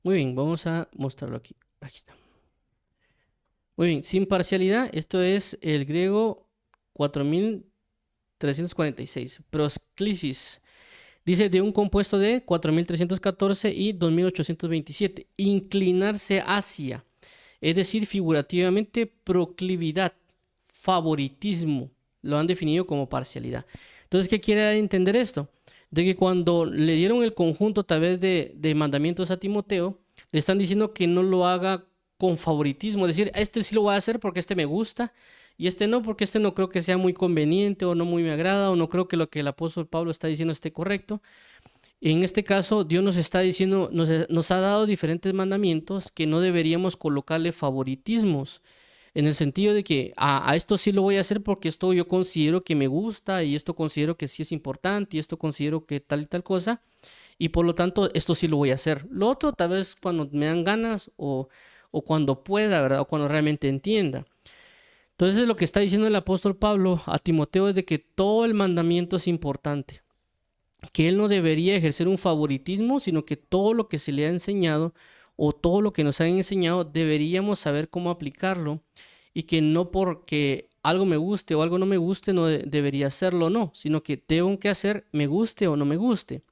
Speaker 1: Muy bien, vamos a mostrarlo aquí. Aquí está. Muy bien, sin parcialidad, esto es el griego 4346. Prosclisis. Dice de un compuesto de 4314 y 2827. Inclinarse hacia, es decir, figurativamente, proclividad, favoritismo. Lo han definido como parcialidad. Entonces, ¿qué quiere entender esto? De que cuando le dieron el conjunto tal vez de mandamientos a Timoteo, le están diciendo que no lo haga con favoritismo. Es decir, este sí lo voy a hacer porque este me gusta y este no porque este no creo que sea muy conveniente o no muy me agrada o no creo que lo que el apóstol Pablo está diciendo esté correcto. En este caso, Dios nos está diciendo, nos ha dado diferentes mandamientos que no deberíamos colocarle favoritismos, en el sentido de que a esto sí lo voy a hacer porque esto yo considero que me gusta y esto considero que sí es importante y esto considero que tal y tal cosa, y por lo tanto esto sí lo voy a hacer. Lo otro tal vez cuando me dan ganas o cuando pueda, ¿verdad? O cuando realmente entienda. Entonces lo que está diciendo el apóstol Pablo a Timoteo es de que todo el mandamiento es importante, que él no debería ejercer un favoritismo, sino que todo lo que se le ha enseñado o todo lo que nos han enseñado deberíamos saber cómo aplicarlo y que no porque algo me guste o algo no me guste no debería hacerlo, no, sino que tengo que hacer me guste o no me guste.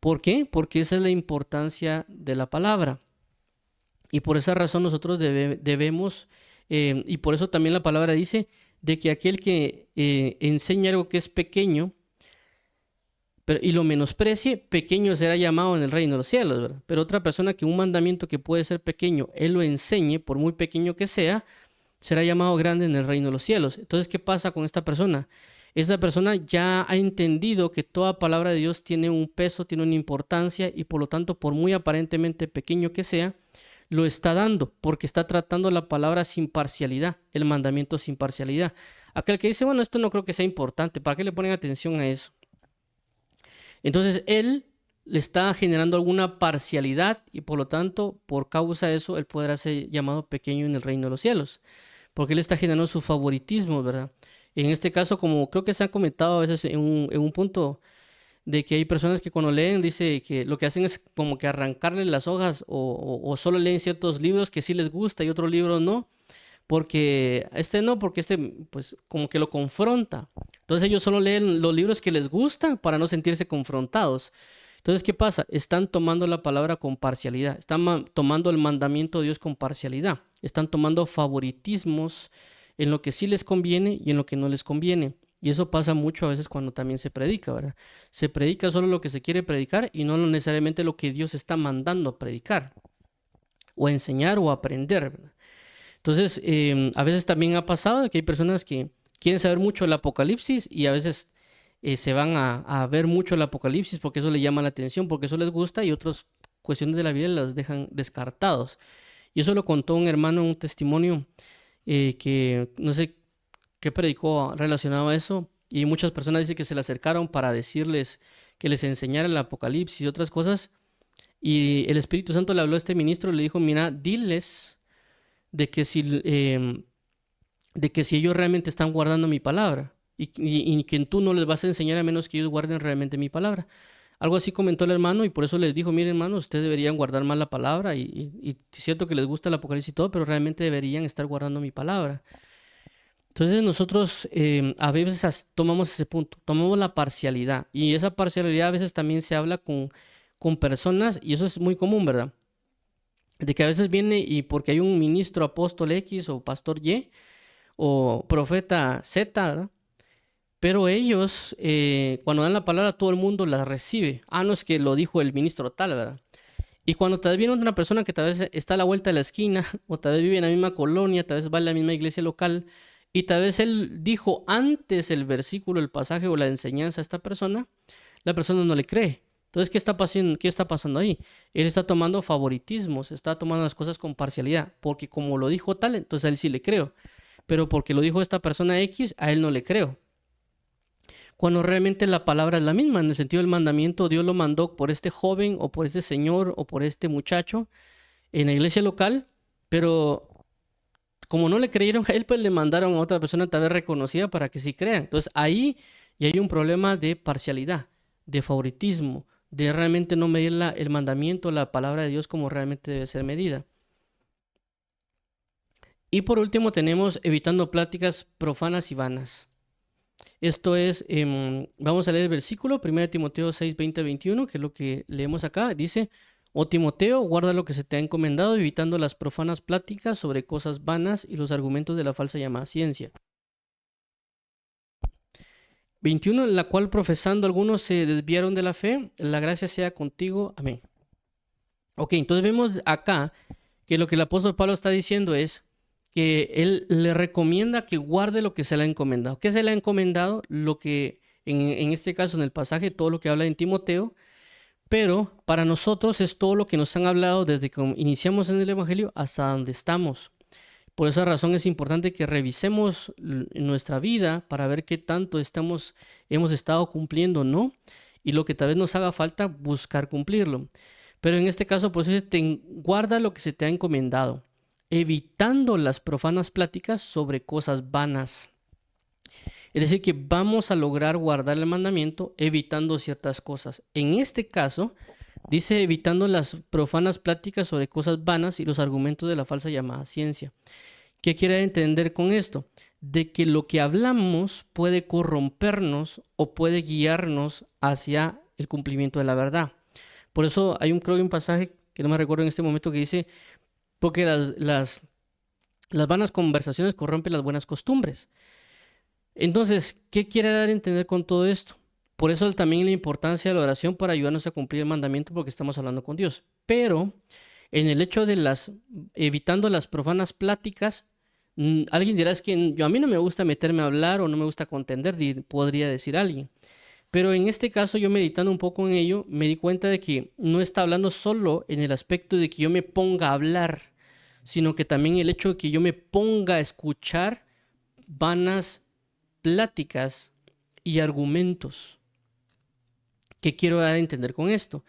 Speaker 1: ¿Por qué? Porque esa es la importancia de la palabra. Y por esa razón nosotros debemos, y por eso también la palabra dice, de que aquel que enseña algo que es pequeño, y lo menosprecie, pequeño será llamado en el reino de los cielos, ¿verdad? Pero otra persona que un mandamiento que puede ser pequeño, él lo enseñe, por muy pequeño que sea, será llamado grande en el reino de los cielos. Entonces, ¿qué pasa con esta persona? Esta persona ya ha entendido que toda palabra de Dios tiene un peso, tiene una importancia y por lo tanto, por muy aparentemente pequeño que sea, lo está dando porque está tratando la palabra sin parcialidad, el mandamiento sin parcialidad. Aquel que dice, bueno, esto no creo que sea importante, ¿para qué le ponen atención a eso? Entonces él le está generando alguna parcialidad y por lo tanto, por causa de eso, él podrá ser llamado pequeño en el reino de los cielos, porque él está generando su favoritismo, ¿verdad? En este caso, como creo que se ha comentado a veces en un punto de que hay personas que cuando leen, dice que lo que hacen es como que arrancarle las hojas o solo leen ciertos libros que sí les gusta y otros libros no, porque este no, porque este pues como que lo confronta. Entonces ellos solo leen los libros que les gustan para no sentirse confrontados. Entonces, ¿qué pasa? Están tomando la palabra con parcialidad, están tomando el mandamiento de Dios con parcialidad, están tomando favoritismos en lo que sí les conviene y en lo que no les conviene. Y eso pasa mucho a veces cuando también se predica, ¿verdad? Se predica solo lo que se quiere predicar y no necesariamente lo que Dios está mandando a predicar o a enseñar o a aprender, ¿verdad? Entonces, a veces también ha pasado que hay personas que quieren saber mucho el Apocalipsis y a veces se van a ver mucho el Apocalipsis porque eso le llama la atención, porque eso les gusta y otras cuestiones de la vida las dejan descartados. Y eso lo contó un hermano en un testimonio que no sé qué predicó relacionado a eso y muchas personas dicen que se le acercaron para decirles que les enseñara el Apocalipsis y otras cosas y el Espíritu Santo le habló a este ministro y le dijo, mira, diles de que si ellos realmente están guardando mi palabra y que tú no les vas a enseñar a menos que ellos guarden realmente mi palabra. Algo así comentó el hermano y por eso les dijo, miren hermano, ustedes deberían guardar más la palabra y es cierto que les gusta el Apocalipsis y todo, pero realmente deberían estar guardando mi palabra. Entonces nosotros a veces tomamos ese punto, tomamos la parcialidad y esa parcialidad a veces también se habla con personas y eso es muy común, ¿verdad? De que a veces viene y porque hay un ministro apóstol X o pastor Y o profeta Z, ¿verdad? Pero ellos, cuando dan la palabra, todo el mundo la recibe. Ah, no es que lo dijo el ministro tal, ¿verdad? Y cuando tal vez viene una persona que tal vez está a la vuelta de la esquina, o tal vez vive en la misma colonia, tal vez va a la misma iglesia local, y tal vez él dijo antes el versículo, el pasaje o la enseñanza a esta persona, la persona no le cree. Entonces, ¿qué está pasando ahí? Él está tomando favoritismos, está tomando las cosas con parcialidad, porque como lo dijo tal, entonces a él sí le creo. Pero porque lo dijo esta persona X, a él no le creo. Cuando realmente la palabra es la misma, en el sentido del mandamiento, Dios lo mandó por este joven o por este señor o por este muchacho en la iglesia local, pero como no le creyeron a él, pues le mandaron a otra persona tal vez reconocida para que sí crean. Entonces ahí ya hay un problema de parcialidad, de favoritismo, de realmente no medir el mandamiento, la palabra de Dios como realmente debe ser medida. Y por último tenemos evitando pláticas profanas y vanas. Esto es, vamos a leer el versículo, 1 Timoteo 6, 20, 21, que es lo que leemos acá. Dice, oh Timoteo, guarda lo que se te ha encomendado, evitando las profanas pláticas sobre cosas vanas y los argumentos de la falsa llamada ciencia. 21, en la cual profesando algunos se desviaron de la fe, la gracia sea contigo. Amén. Ok, entonces vemos acá que lo que el apóstol Pablo está diciendo es que él le recomienda que guarde lo que se le ha encomendado. ¿Qué se le ha encomendado? Lo que, en este caso, en el pasaje, todo lo que habla en Timoteo, pero para nosotros es todo lo que nos han hablado desde que iniciamos en el Evangelio hasta donde estamos. Por esa razón es importante que revisemos nuestra vida para ver qué tanto hemos estado cumpliendo, ¿no? Y lo que tal vez nos haga falta, buscar cumplirlo. Pero en este caso, pues guarda lo que se te ha encomendado, evitando las profanas pláticas sobre cosas vanas. Es decir, que vamos a lograr guardar el mandamiento evitando ciertas cosas. En este caso, dice evitando las profanas pláticas sobre cosas vanas y los argumentos de la falsa llamada ciencia. ¿Qué quiere entender con esto? De que lo que hablamos puede corrompernos o puede guiarnos hacia el cumplimiento de la verdad. Por eso hay creo que un pasaje que no me recuerdo en este momento que dice, porque las vanas conversaciones corrompen las buenas costumbres. Entonces, ¿qué quiere dar a entender con todo esto? Por eso también la importancia de la oración para ayudarnos a cumplir el mandamiento porque estamos hablando con Dios. Pero en el hecho de evitando las profanas pláticas, alguien dirá, es que a mí no me gusta meterme a hablar o no me gusta contender, podría decir alguien. Pero en este caso, yo meditando un poco en ello, me di cuenta de que no está hablando solo en el aspecto de que yo me ponga a hablar, sino que también el hecho de que yo me ponga a escuchar vanas pláticas y argumentos. ¿Qué quiero dar a entender con esto?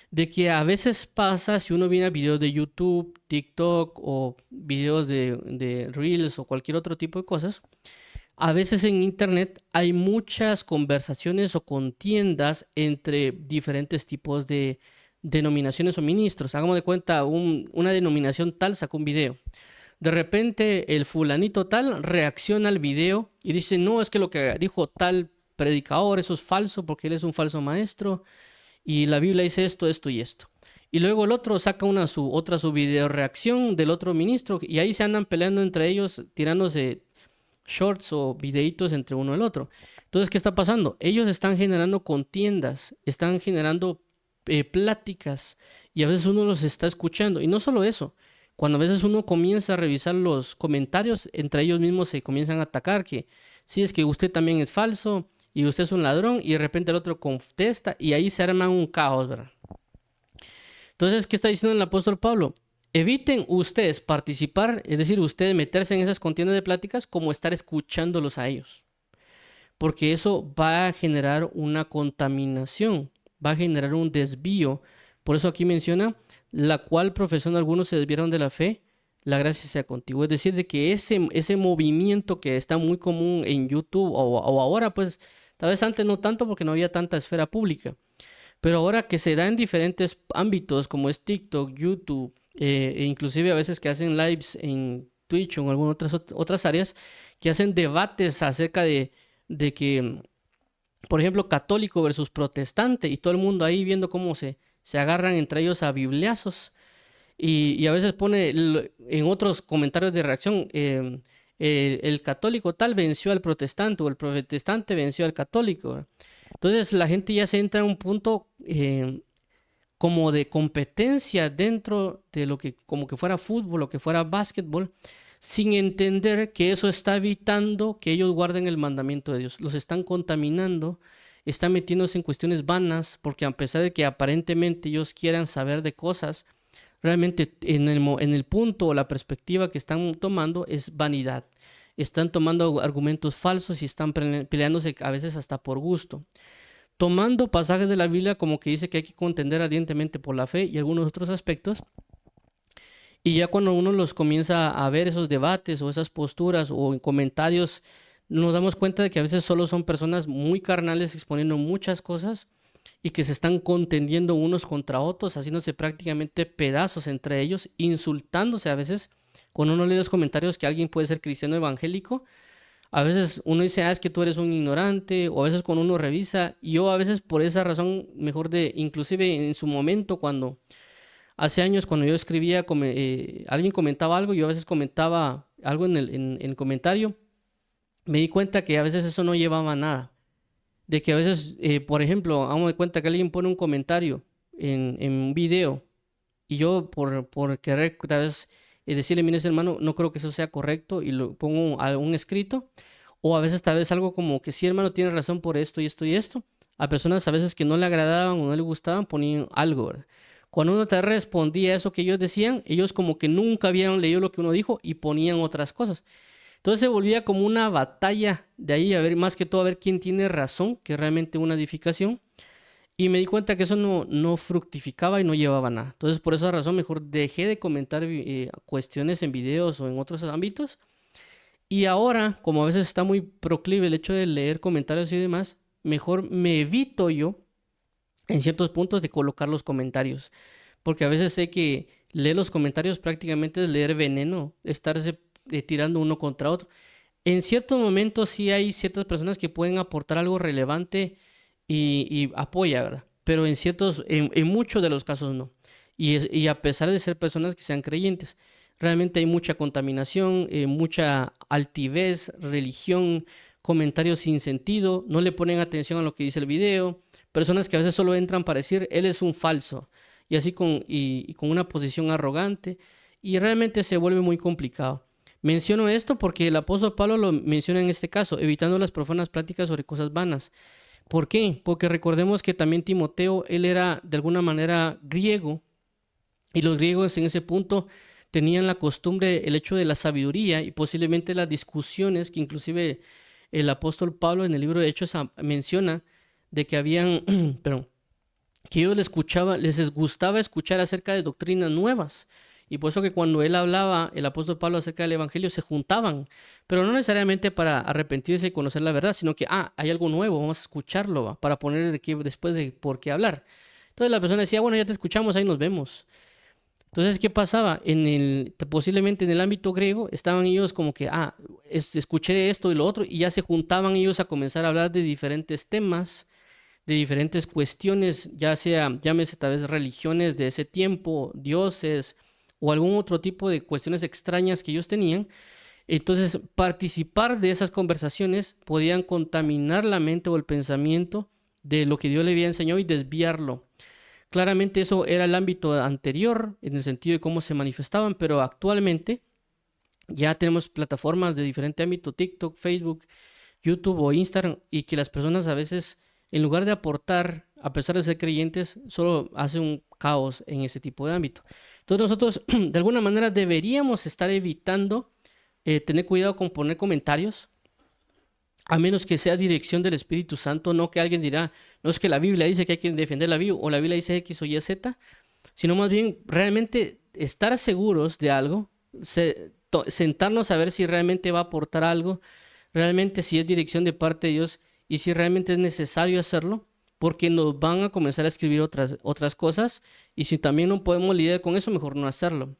Speaker 1: De que a veces pasa, si uno viene a videos de YouTube, TikTok o videos de Reels o cualquier otro tipo de cosas, a veces en Internet hay muchas conversaciones o contiendas entre diferentes tipos de denominaciones o ministros. Hagamos de cuenta, una denominación tal sacó un video. De repente el fulanito tal reacciona al video y dice, no, es que lo que dijo tal predicador, eso es falso porque él es un falso maestro y la Biblia dice esto, esto y esto. Y luego el otro saca otra su video reacción del otro ministro y ahí se andan peleando entre ellos, tirándose shorts o videitos entre uno y el otro. Entonces, ¿qué está pasando? Ellos están generando contiendas, están generando pláticas y a veces uno los está escuchando. Y no solo eso, cuando a veces uno comienza a revisar los comentarios, entre ellos mismos se comienzan a atacar que sí, es que usted también es falso y usted es un ladrón y de repente el otro contesta y ahí se arma un caos, ¿verdad? Entonces, ¿qué está diciendo el apóstol Pablo? Eviten ustedes participar, es decir, ustedes meterse en esas contiendas de pláticas como estar escuchándolos a ellos. Porque eso va a generar una contaminación, va a generar un desvío. Por eso aquí menciona, la cual profesando algunos se desviaron de la fe, la gracia sea contigo. Es decir, de que ese movimiento que está muy común en YouTube o ahora, pues tal vez antes no tanto porque no había tanta esfera pública. Pero ahora que se da en diferentes ámbitos como es TikTok, YouTube, e inclusive a veces que hacen lives en Twitch o en algunas otras áreas, que hacen debates acerca de que, por ejemplo, católico versus protestante y todo el mundo ahí viendo cómo se agarran entre ellos a bibliazos y a veces pone en otros comentarios de reacción, el católico tal venció al protestante o el protestante venció al católico. Entonces la gente ya se entra a un punto como de competencia dentro de lo que como que fuera fútbol o que fuera básquetbol, sin entender que eso está evitando que ellos guarden el mandamiento de Dios. Los están contaminando, están metiéndose en cuestiones vanas, porque a pesar de que aparentemente ellos quieran saber de cosas, realmente en el punto o la perspectiva que están tomando es vanidad. Están tomando argumentos falsos y están peleándose a veces hasta por gusto. Tomando pasajes de la Biblia como que dice que hay que contender ardientemente por la fe y algunos otros aspectos. Y ya cuando uno los comienza a ver esos debates o esas posturas o en comentarios, nos damos cuenta de que a veces solo son personas muy carnales exponiendo muchas cosas y que se están contendiendo unos contra otros, haciéndose prácticamente pedazos entre ellos, insultándose a veces. Cuando uno lee los comentarios que alguien puede ser cristiano evangélico, a veces uno dice, es que tú eres un ignorante, o a veces cuando uno revisa, y yo a veces por esa razón, mejor de, inclusive en su momento, cuando hace años, cuando yo escribía, alguien comentaba algo, yo a veces comentaba algo en el comentario, me di cuenta que a veces eso no llevaba a nada. De que a veces, por ejemplo, damos de cuenta que alguien pone un comentario en un video y yo por querer tal vez decirle, mire, hermano, no creo que eso sea correcto y lo pongo a un escrito. O a veces tal vez algo como que sí, hermano, tiene razón por esto y esto y esto. A personas a veces que no le agradaban o no le gustaban ponían algo, ¿verdad? Cuando uno te respondía a eso que ellos decían, ellos como que nunca habían leído lo que uno dijo y ponían otras cosas. Entonces se volvía como una batalla de ahí, a ver, más que todo a ver quién tiene razón, que realmente una edificación. Y me di cuenta que eso no fructificaba y no llevaba a nada. Entonces por esa razón mejor dejé de comentar cuestiones en videos o en otros ámbitos. Y ahora, como a veces está muy proclive el hecho de leer comentarios y demás, mejor me evito yo en ciertos puntos de colocar los comentarios. Porque a veces sé que leer los comentarios prácticamente es leer veneno, estarse tirando uno contra otro. En ciertos momentos sí hay ciertas personas que pueden aportar algo relevante y apoya, ¿verdad? Pero en muchos de los casos no. Y a pesar de ser personas que sean creyentes, realmente hay mucha contaminación, mucha altivez, religión, comentarios sin sentido, no le ponen atención a lo que dice el video, personas que a veces solo entran para decir, él es un falso, y así y con una posición arrogante, y realmente se vuelve muy complicado. Menciono esto porque el apóstol Pablo lo menciona en este caso, evitando las profanas pláticas sobre cosas vanas. ¿Por qué? Porque recordemos que también Timoteo, él era de alguna manera griego, y los griegos en ese punto tenían la costumbre, el hecho de la sabiduría y posiblemente las discusiones que inclusive el apóstol Pablo en el libro de Hechos menciona de que habían, perdón, que ellos les gustaba escuchar acerca de doctrinas nuevas. Y por eso que cuando él hablaba, el apóstol Pablo acerca del evangelio, se juntaban, pero no necesariamente para arrepentirse y conocer la verdad, sino que, hay algo nuevo, vamos a escucharlo, ¿va? Para poner después de por qué hablar. Entonces la persona decía, bueno, ya te escuchamos, ahí nos vemos. Entonces, ¿qué pasaba? Posiblemente en el ámbito griego, estaban ellos como que, escuché esto y lo otro, y ya se juntaban ellos a comenzar a hablar de diferentes temas, de diferentes cuestiones, ya sea, llámese tal vez religiones de ese tiempo, dioses o algún otro tipo de cuestiones extrañas que ellos tenían. Entonces, participar de esas conversaciones podían contaminar la mente o el pensamiento de lo que Dios le había enseñado y desviarlo. Claramente eso era el ámbito anterior en el sentido de cómo se manifestaban, pero actualmente ya tenemos plataformas de diferente ámbito, TikTok, Facebook, YouTube o Instagram, y que las personas a veces, en lugar de aportar, a pesar de ser creyentes, solo hacen un caos en ese tipo de ámbito. Entonces nosotros, de alguna manera, deberíamos estar evitando tener cuidado con poner comentarios, a menos que sea dirección del Espíritu Santo, no que alguien dirá, no es que la Biblia dice que hay que defender la Biblia, o la Biblia dice X o Y, Z, sino más bien realmente estar seguros de algo, sentarnos a ver si realmente va a aportar algo, realmente si es dirección de parte de Dios y si realmente es necesario hacerlo, porque nos van a comenzar a escribir otras cosas y si también no podemos lidiar con eso, mejor no hacerlo.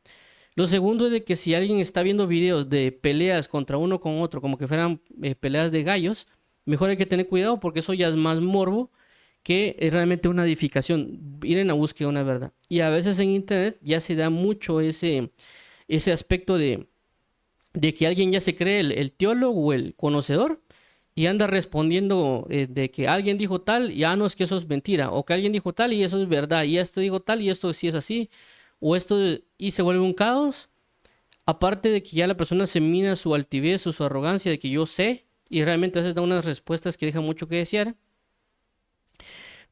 Speaker 1: Lo segundo es de que si alguien está viendo videos de peleas contra uno con otro, como que fueran peleas de gallos, mejor hay que tener cuidado porque eso ya es más morbo que es realmente una edificación, ir en la búsqueda de una verdad. Y a veces en internet ya se da mucho ese aspecto de que alguien ya se cree el teólogo o el conocedor y anda respondiendo de que alguien dijo tal y no es que eso es mentira, o que alguien dijo tal y eso es verdad, y esto dijo tal y esto sí es así, o esto, y se vuelve un caos. Aparte de que ya la persona se mina su altivez o su arrogancia de que yo sé, y realmente a veces da unas respuestas que dejan mucho que desear.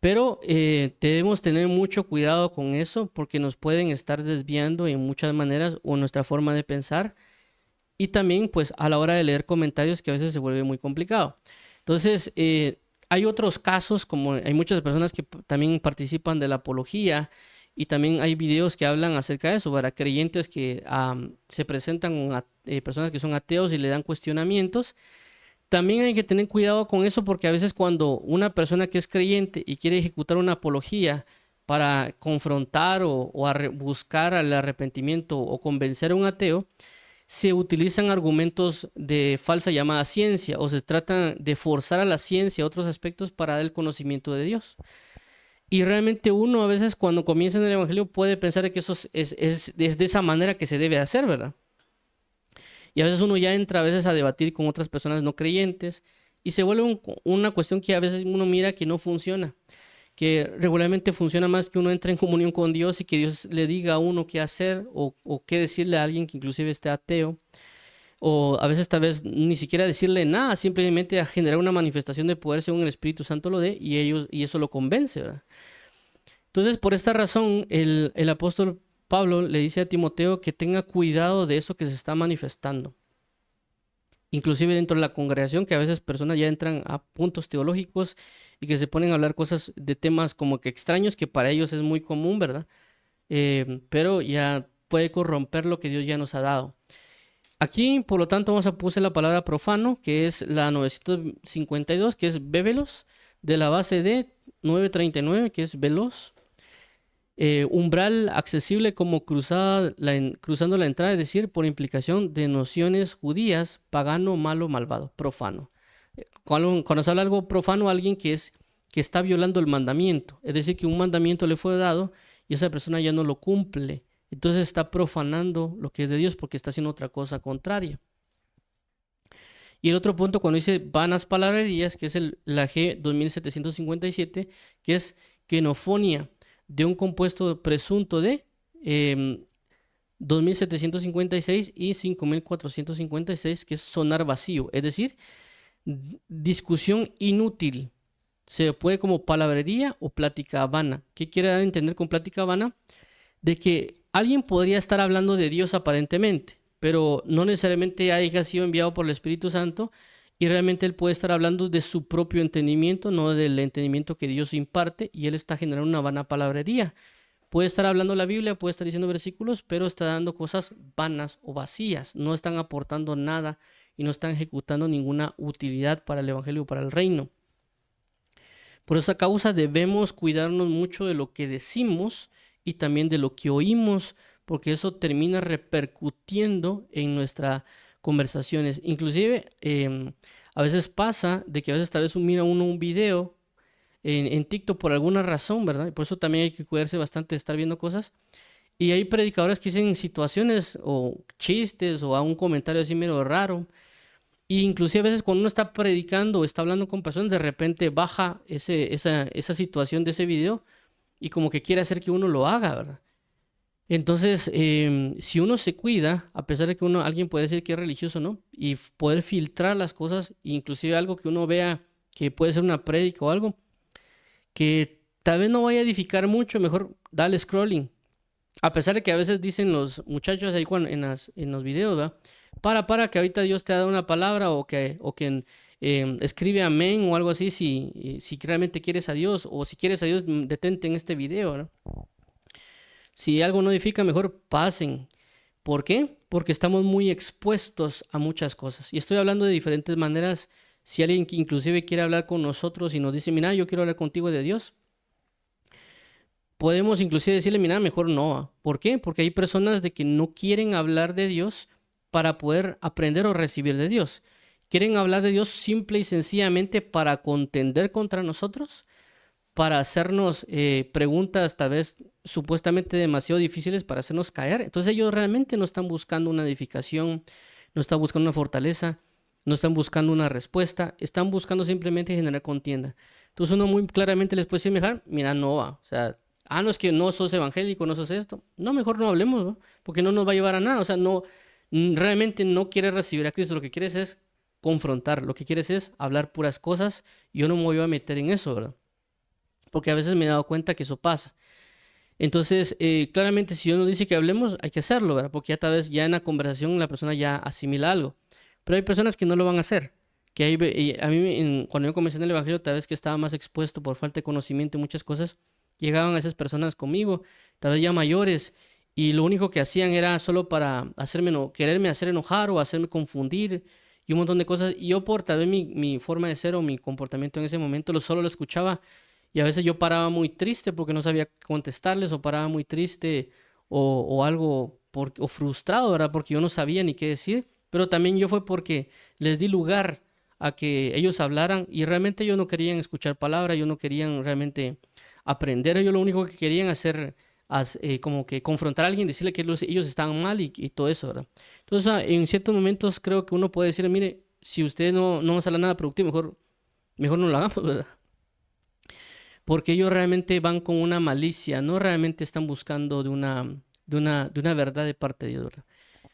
Speaker 1: Pero debemos tener mucho cuidado con eso porque nos pueden estar desviando en muchas maneras o nuestra forma de pensar y también pues a la hora de leer comentarios que a veces se vuelve muy complicado. Entonces, hay otros casos como hay muchas personas que también participan de la apología y también hay videos que hablan acerca de eso, para creyentes que se presentan a personas que son ateos y le dan cuestionamientos. También hay que tener cuidado con eso porque a veces cuando una persona que es creyente y quiere ejecutar una apología para confrontar o buscar el arrepentimiento o convencer a un ateo, se utilizan argumentos de falsa llamada ciencia o se trata de forzar a la ciencia a otros aspectos para dar el conocimiento de Dios. Y realmente uno a veces cuando comienza en el Evangelio puede pensar que eso es de esa manera que se debe hacer, ¿verdad? Y a veces uno ya entra a veces a debatir con otras personas no creyentes y se vuelve una cuestión que a veces uno mira que no funciona, que regularmente funciona más que uno entre en comunión con Dios y que Dios le diga a uno qué hacer o qué decirle a alguien que inclusive esté ateo. O a veces tal vez ni siquiera decirle nada, simplemente a generar una manifestación de poder según el Espíritu Santo lo dé y eso lo convence, ¿verdad? Entonces, por esta razón, el apóstol Pablo le dice a Timoteo que tenga cuidado de eso que se está manifestando. Inclusive dentro de la congregación, que a veces personas ya entran a puntos teológicos y que se ponen a hablar cosas de temas como que extraños, que para ellos es muy común, ¿verdad? Pero ya puede corromper lo que Dios ya nos ha dado. Aquí, por lo tanto, vamos a puse la palabra profano, que es la 952, que es bébelos, de la base de 939, que es veloz. Umbral accesible como cruzando la entrada, es decir, por implicación de nociones judías, pagano, malo, malvado, profano. Cuando se habla algo profano, alguien que está violando el mandamiento, es decir, que un mandamiento le fue dado y esa persona ya no lo cumple. Entonces está profanando lo que es de Dios porque está haciendo otra cosa contraria. Y el otro punto cuando dice vanas palabrerías, que es la G 2757, que es quenofonía, de un compuesto presunto de 2756 y 5456, que es sonar vacío, es decir, discusión inútil. Se puede como palabrería o plática vana. ¿Qué quiere dar a entender con plática vana? De que alguien podría estar hablando de Dios aparentemente, pero no necesariamente haya sido enviado por el Espíritu Santo y realmente él puede estar hablando de su propio entendimiento, no del entendimiento que Dios imparte, y él está generando una vana palabrería. Puede estar hablando la Biblia, puede estar diciendo versículos, pero está dando cosas vanas o vacías, no están aportando nada y no están ejecutando ninguna utilidad para el Evangelio o para el reino. Por esa causa debemos cuidarnos mucho de lo que decimos y también de lo que oímos, porque eso termina repercutiendo en nuestras conversaciones. Inclusive, a veces pasa de que a veces tal vez mira uno un video en TikTok por alguna razón, ¿verdad? Y por eso también hay que cuidarse bastante de estar viendo cosas. Y hay predicadores que dicen situaciones o chistes o a un comentario así medio raro. Y inclusive a veces cuando uno está predicando o está hablando con personas, de repente baja esa situación de ese video y como que quiere hacer que uno lo haga, ¿verdad? Entonces, si uno se cuida, a pesar de que alguien puede decir que es religioso, ¿no? Y poder filtrar las cosas, inclusive algo que uno vea que puede ser una prédica o algo, que tal vez no vaya a edificar mucho, mejor dale scrolling. A pesar de que a veces dicen los muchachos ahí en los videos, ¿verdad? Que ahorita Dios te ha dado una palabra o que escribe amén o algo así si realmente quieres a Dios o si quieres a Dios, detente en este video, ¿no? Si algo no edifica, mejor pasen. ¿Por qué? Porque estamos muy expuestos a muchas cosas. Y estoy hablando de diferentes maneras. Si alguien que inclusive quiere hablar con nosotros y nos dice, mira, yo quiero hablar contigo de Dios, podemos inclusive decirle, mira, mejor no. ¿Por qué? Porque hay personas de que no quieren hablar de Dios para poder aprender o recibir de Dios. Quieren hablar de Dios simple y sencillamente para contender contra nosotros, para hacernos preguntas tal vez supuestamente demasiado difíciles para hacernos caer. Entonces ellos realmente no están buscando una edificación, no están buscando una fortaleza, no están buscando una respuesta, están buscando simplemente generar contienda. Entonces uno muy claramente les puede decir, mira, no va, o sea, no es que no sos evangélico, no sos esto. No, mejor no hablemos, ¿no? Porque no nos va a llevar a nada. O sea, no, realmente no quieres recibir a Cristo, lo que quieres es confrontar, lo que quieres es hablar puras cosas. Y yo no me voy a meter en eso, ¿verdad? Porque a veces me he dado cuenta que eso pasa. Entonces, claramente si uno dice que hablemos, hay que hacerlo, ¿verdad? Porque ya tal vez ya en la conversación la persona ya asimila algo. Pero hay personas que no lo van a hacer. Que a mí, cuando yo comencé en el Evangelio, tal vez que estaba más expuesto por falta de conocimiento y muchas cosas, llegaban esas personas conmigo, tal vez ya mayores, y lo único que hacían era solo para quererme hacer enojar o hacerme confundir y un montón de cosas. Y yo por tal vez mi forma de ser o mi comportamiento en ese momento solo lo escuchaba y a veces yo paraba muy triste porque no sabía contestarles o paraba muy triste o algo o frustrado, ¿verdad? Porque yo no sabía ni qué decir, pero también yo fue porque les di lugar a que ellos hablaran y realmente ellos no querían escuchar palabras, ellos no querían realmente aprender, ellos lo único que querían hacer como que confrontar a alguien, decirle que ellos estaban mal y todo eso, ¿verdad? Entonces, en ciertos momentos creo que uno puede decir, mire, si usted no sale nada productivo, mejor no lo hagamos, ¿verdad? Porque ellos realmente van con una malicia, no realmente están buscando de una verdad de parte de Dios, ¿verdad?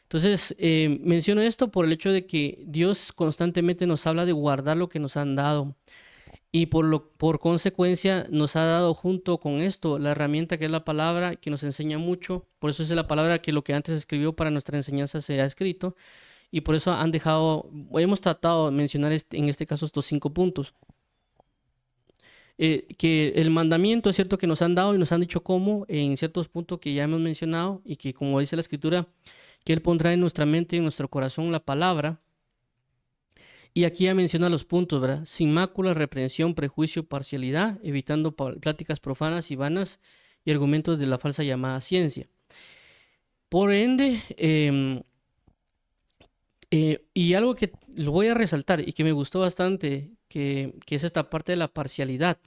Speaker 1: Entonces, menciono esto por el hecho de que Dios constantemente nos habla de guardar lo que nos han dado y por consecuencia nos ha dado junto con esto la herramienta que es la palabra que nos enseña mucho. Por eso es la palabra que lo que antes escribió para nuestra enseñanza se ha escrito y por eso hemos tratado de mencionar en este caso estos 5 puntos. Que el mandamiento es cierto que nos han dado y nos han dicho cómo en ciertos puntos que ya hemos mencionado y que como dice la escritura, que Él pondrá en nuestra mente y en nuestro corazón la palabra. Y aquí ya menciona los puntos, ¿verdad? Sin mácula, reprensión, prejuicio, parcialidad, evitando pláticas profanas y vanas y argumentos de la falsa llamada ciencia. Por ende, y algo que lo voy a resaltar y que me gustó bastante, que es esta parte de la parcialidad,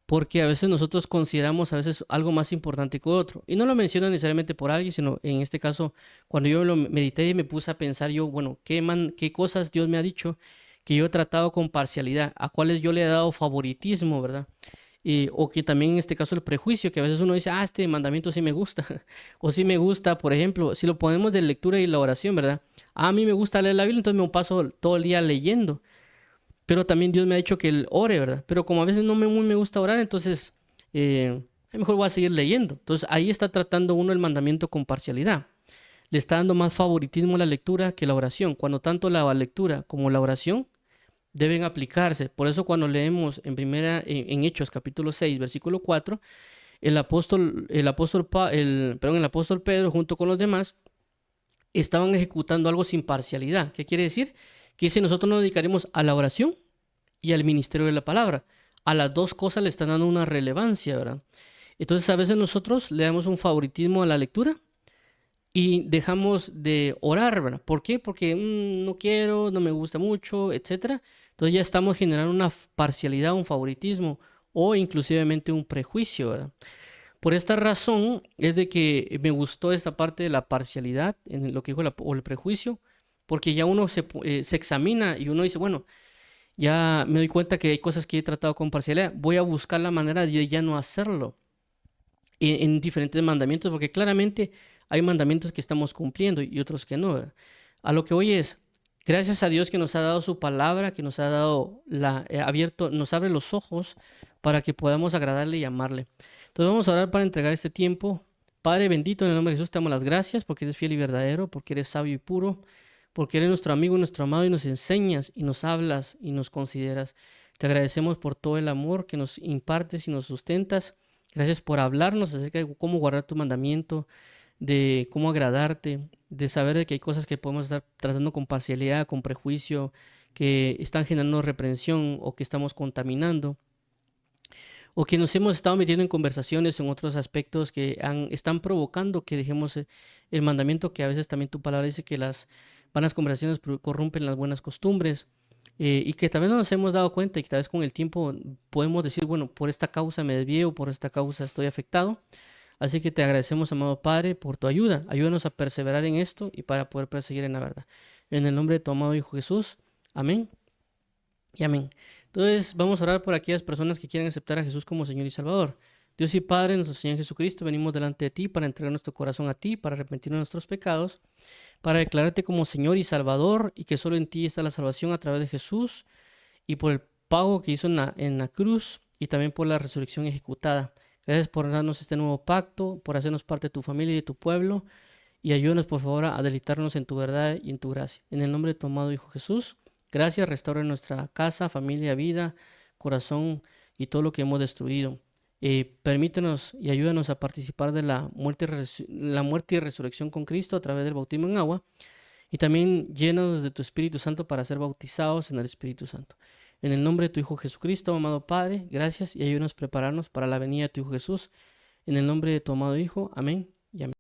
Speaker 1: porque a veces nosotros consideramos a veces algo más importante que otro. Y no lo menciono necesariamente por alguien, sino en este caso, cuando yo lo medité y me puse a pensar yo, bueno, qué cosas Dios me ha dicho que yo he tratado con parcialidad, a cuáles yo le he dado favoritismo, ¿verdad? O que también en este caso el prejuicio, que a veces uno dice, este mandamiento sí me gusta, o sí me gusta, por ejemplo, si lo ponemos de lectura y la oración, ¿verdad? A mí me gusta leer la Biblia, entonces me paso todo el día leyendo. Pero también Dios me ha dicho que él ore, ¿verdad? Pero como a veces muy me gusta orar, entonces mejor voy a seguir leyendo. Entonces ahí está tratando uno el mandamiento con parcialidad. Le está dando más favoritismo a la lectura que la oración, cuando tanto la lectura como la oración deben aplicarse. Por eso cuando leemos en Hechos capítulo 6, versículo 4, el apóstol Pedro junto con los demás estaban ejecutando algo sin parcialidad. ¿Qué quiere decir? Que si nosotros nos dedicaremos a la oración y al ministerio de la palabra, a las dos cosas le están dando una relevancia, ¿verdad? Entonces a veces nosotros le damos un favoritismo a la lectura y dejamos de orar, ¿verdad? ¿Por qué? Porque no quiero, no me gusta mucho, etcétera. Entonces ya estamos generando una parcialidad, un favoritismo o inclusivemente un prejuicio, ¿verdad? Por esta razón es de que me gustó esta parte de la parcialidad en lo que dijo o el prejuicio, porque ya uno se examina y uno dice, bueno, ya me doy cuenta que hay cosas que he tratado con parcialidad, voy a buscar la manera de ya no hacerlo en diferentes mandamientos, porque claramente hay mandamientos que estamos cumpliendo y otros que no, ¿verdad? A lo que hoy es, gracias a Dios que nos ha dado su palabra, que nos ha dado nos abre los ojos para que podamos agradarle y amarle. Entonces vamos a orar para entregar este tiempo. Padre bendito, en el nombre de Jesús te damos las gracias porque eres fiel y verdadero, porque eres sabio y puro, porque eres nuestro amigo y nuestro amado y nos enseñas y nos hablas y nos consideras. Te agradecemos por todo el amor que nos impartes y nos sustentas. Gracias por hablarnos acerca de cómo guardar tu mandamiento, de cómo agradarte, de saber de que hay cosas que podemos estar tratando con parcialidad, con prejuicio, que están generando reprensión o que estamos contaminando, o que nos hemos estado metiendo en conversaciones en otros aspectos que están provocando que dejemos el mandamiento, que a veces también tu palabra dice que las vanas conversaciones corrompen las buenas costumbres. Y que también no nos hemos dado cuenta y que tal vez con el tiempo podemos decir, bueno, por esta causa me desvío, por esta causa estoy afectado. Así que te agradecemos, amado Padre, por tu ayuda. Ayúdanos a perseverar en esto y para poder perseguir en la verdad. En el nombre de tu amado Hijo Jesús. Amén y amén. Entonces vamos a orar por aquellas personas que quieren aceptar a Jesús como Señor y Salvador. Dios y Padre, nuestro Señor Jesucristo, venimos delante de ti para entregar nuestro corazón a ti, para arrepentirnos de nuestros pecados, para declararte como Señor y Salvador y que solo en ti está la salvación a través de Jesús y por el pago que hizo en la cruz y también por la resurrección ejecutada. Gracias por darnos este nuevo pacto, por hacernos parte de tu familia y de tu pueblo y ayúdanos por favor a deleitarnos en tu verdad y en tu gracia. En el nombre de tu amado Hijo Jesús, gracias, restaura nuestra casa, familia, vida, corazón y todo lo que hemos destruido. Permítenos y ayúdanos a participar de la muerte y resurrección con Cristo a través del bautismo en agua. Y también llénanos de tu Espíritu Santo para ser bautizados en el Espíritu Santo. En el nombre de tu Hijo Jesucristo, amado Padre, gracias y ayúdanos a prepararnos para la venida de tu Hijo Jesús. En el nombre de tu amado Hijo, amén y amén.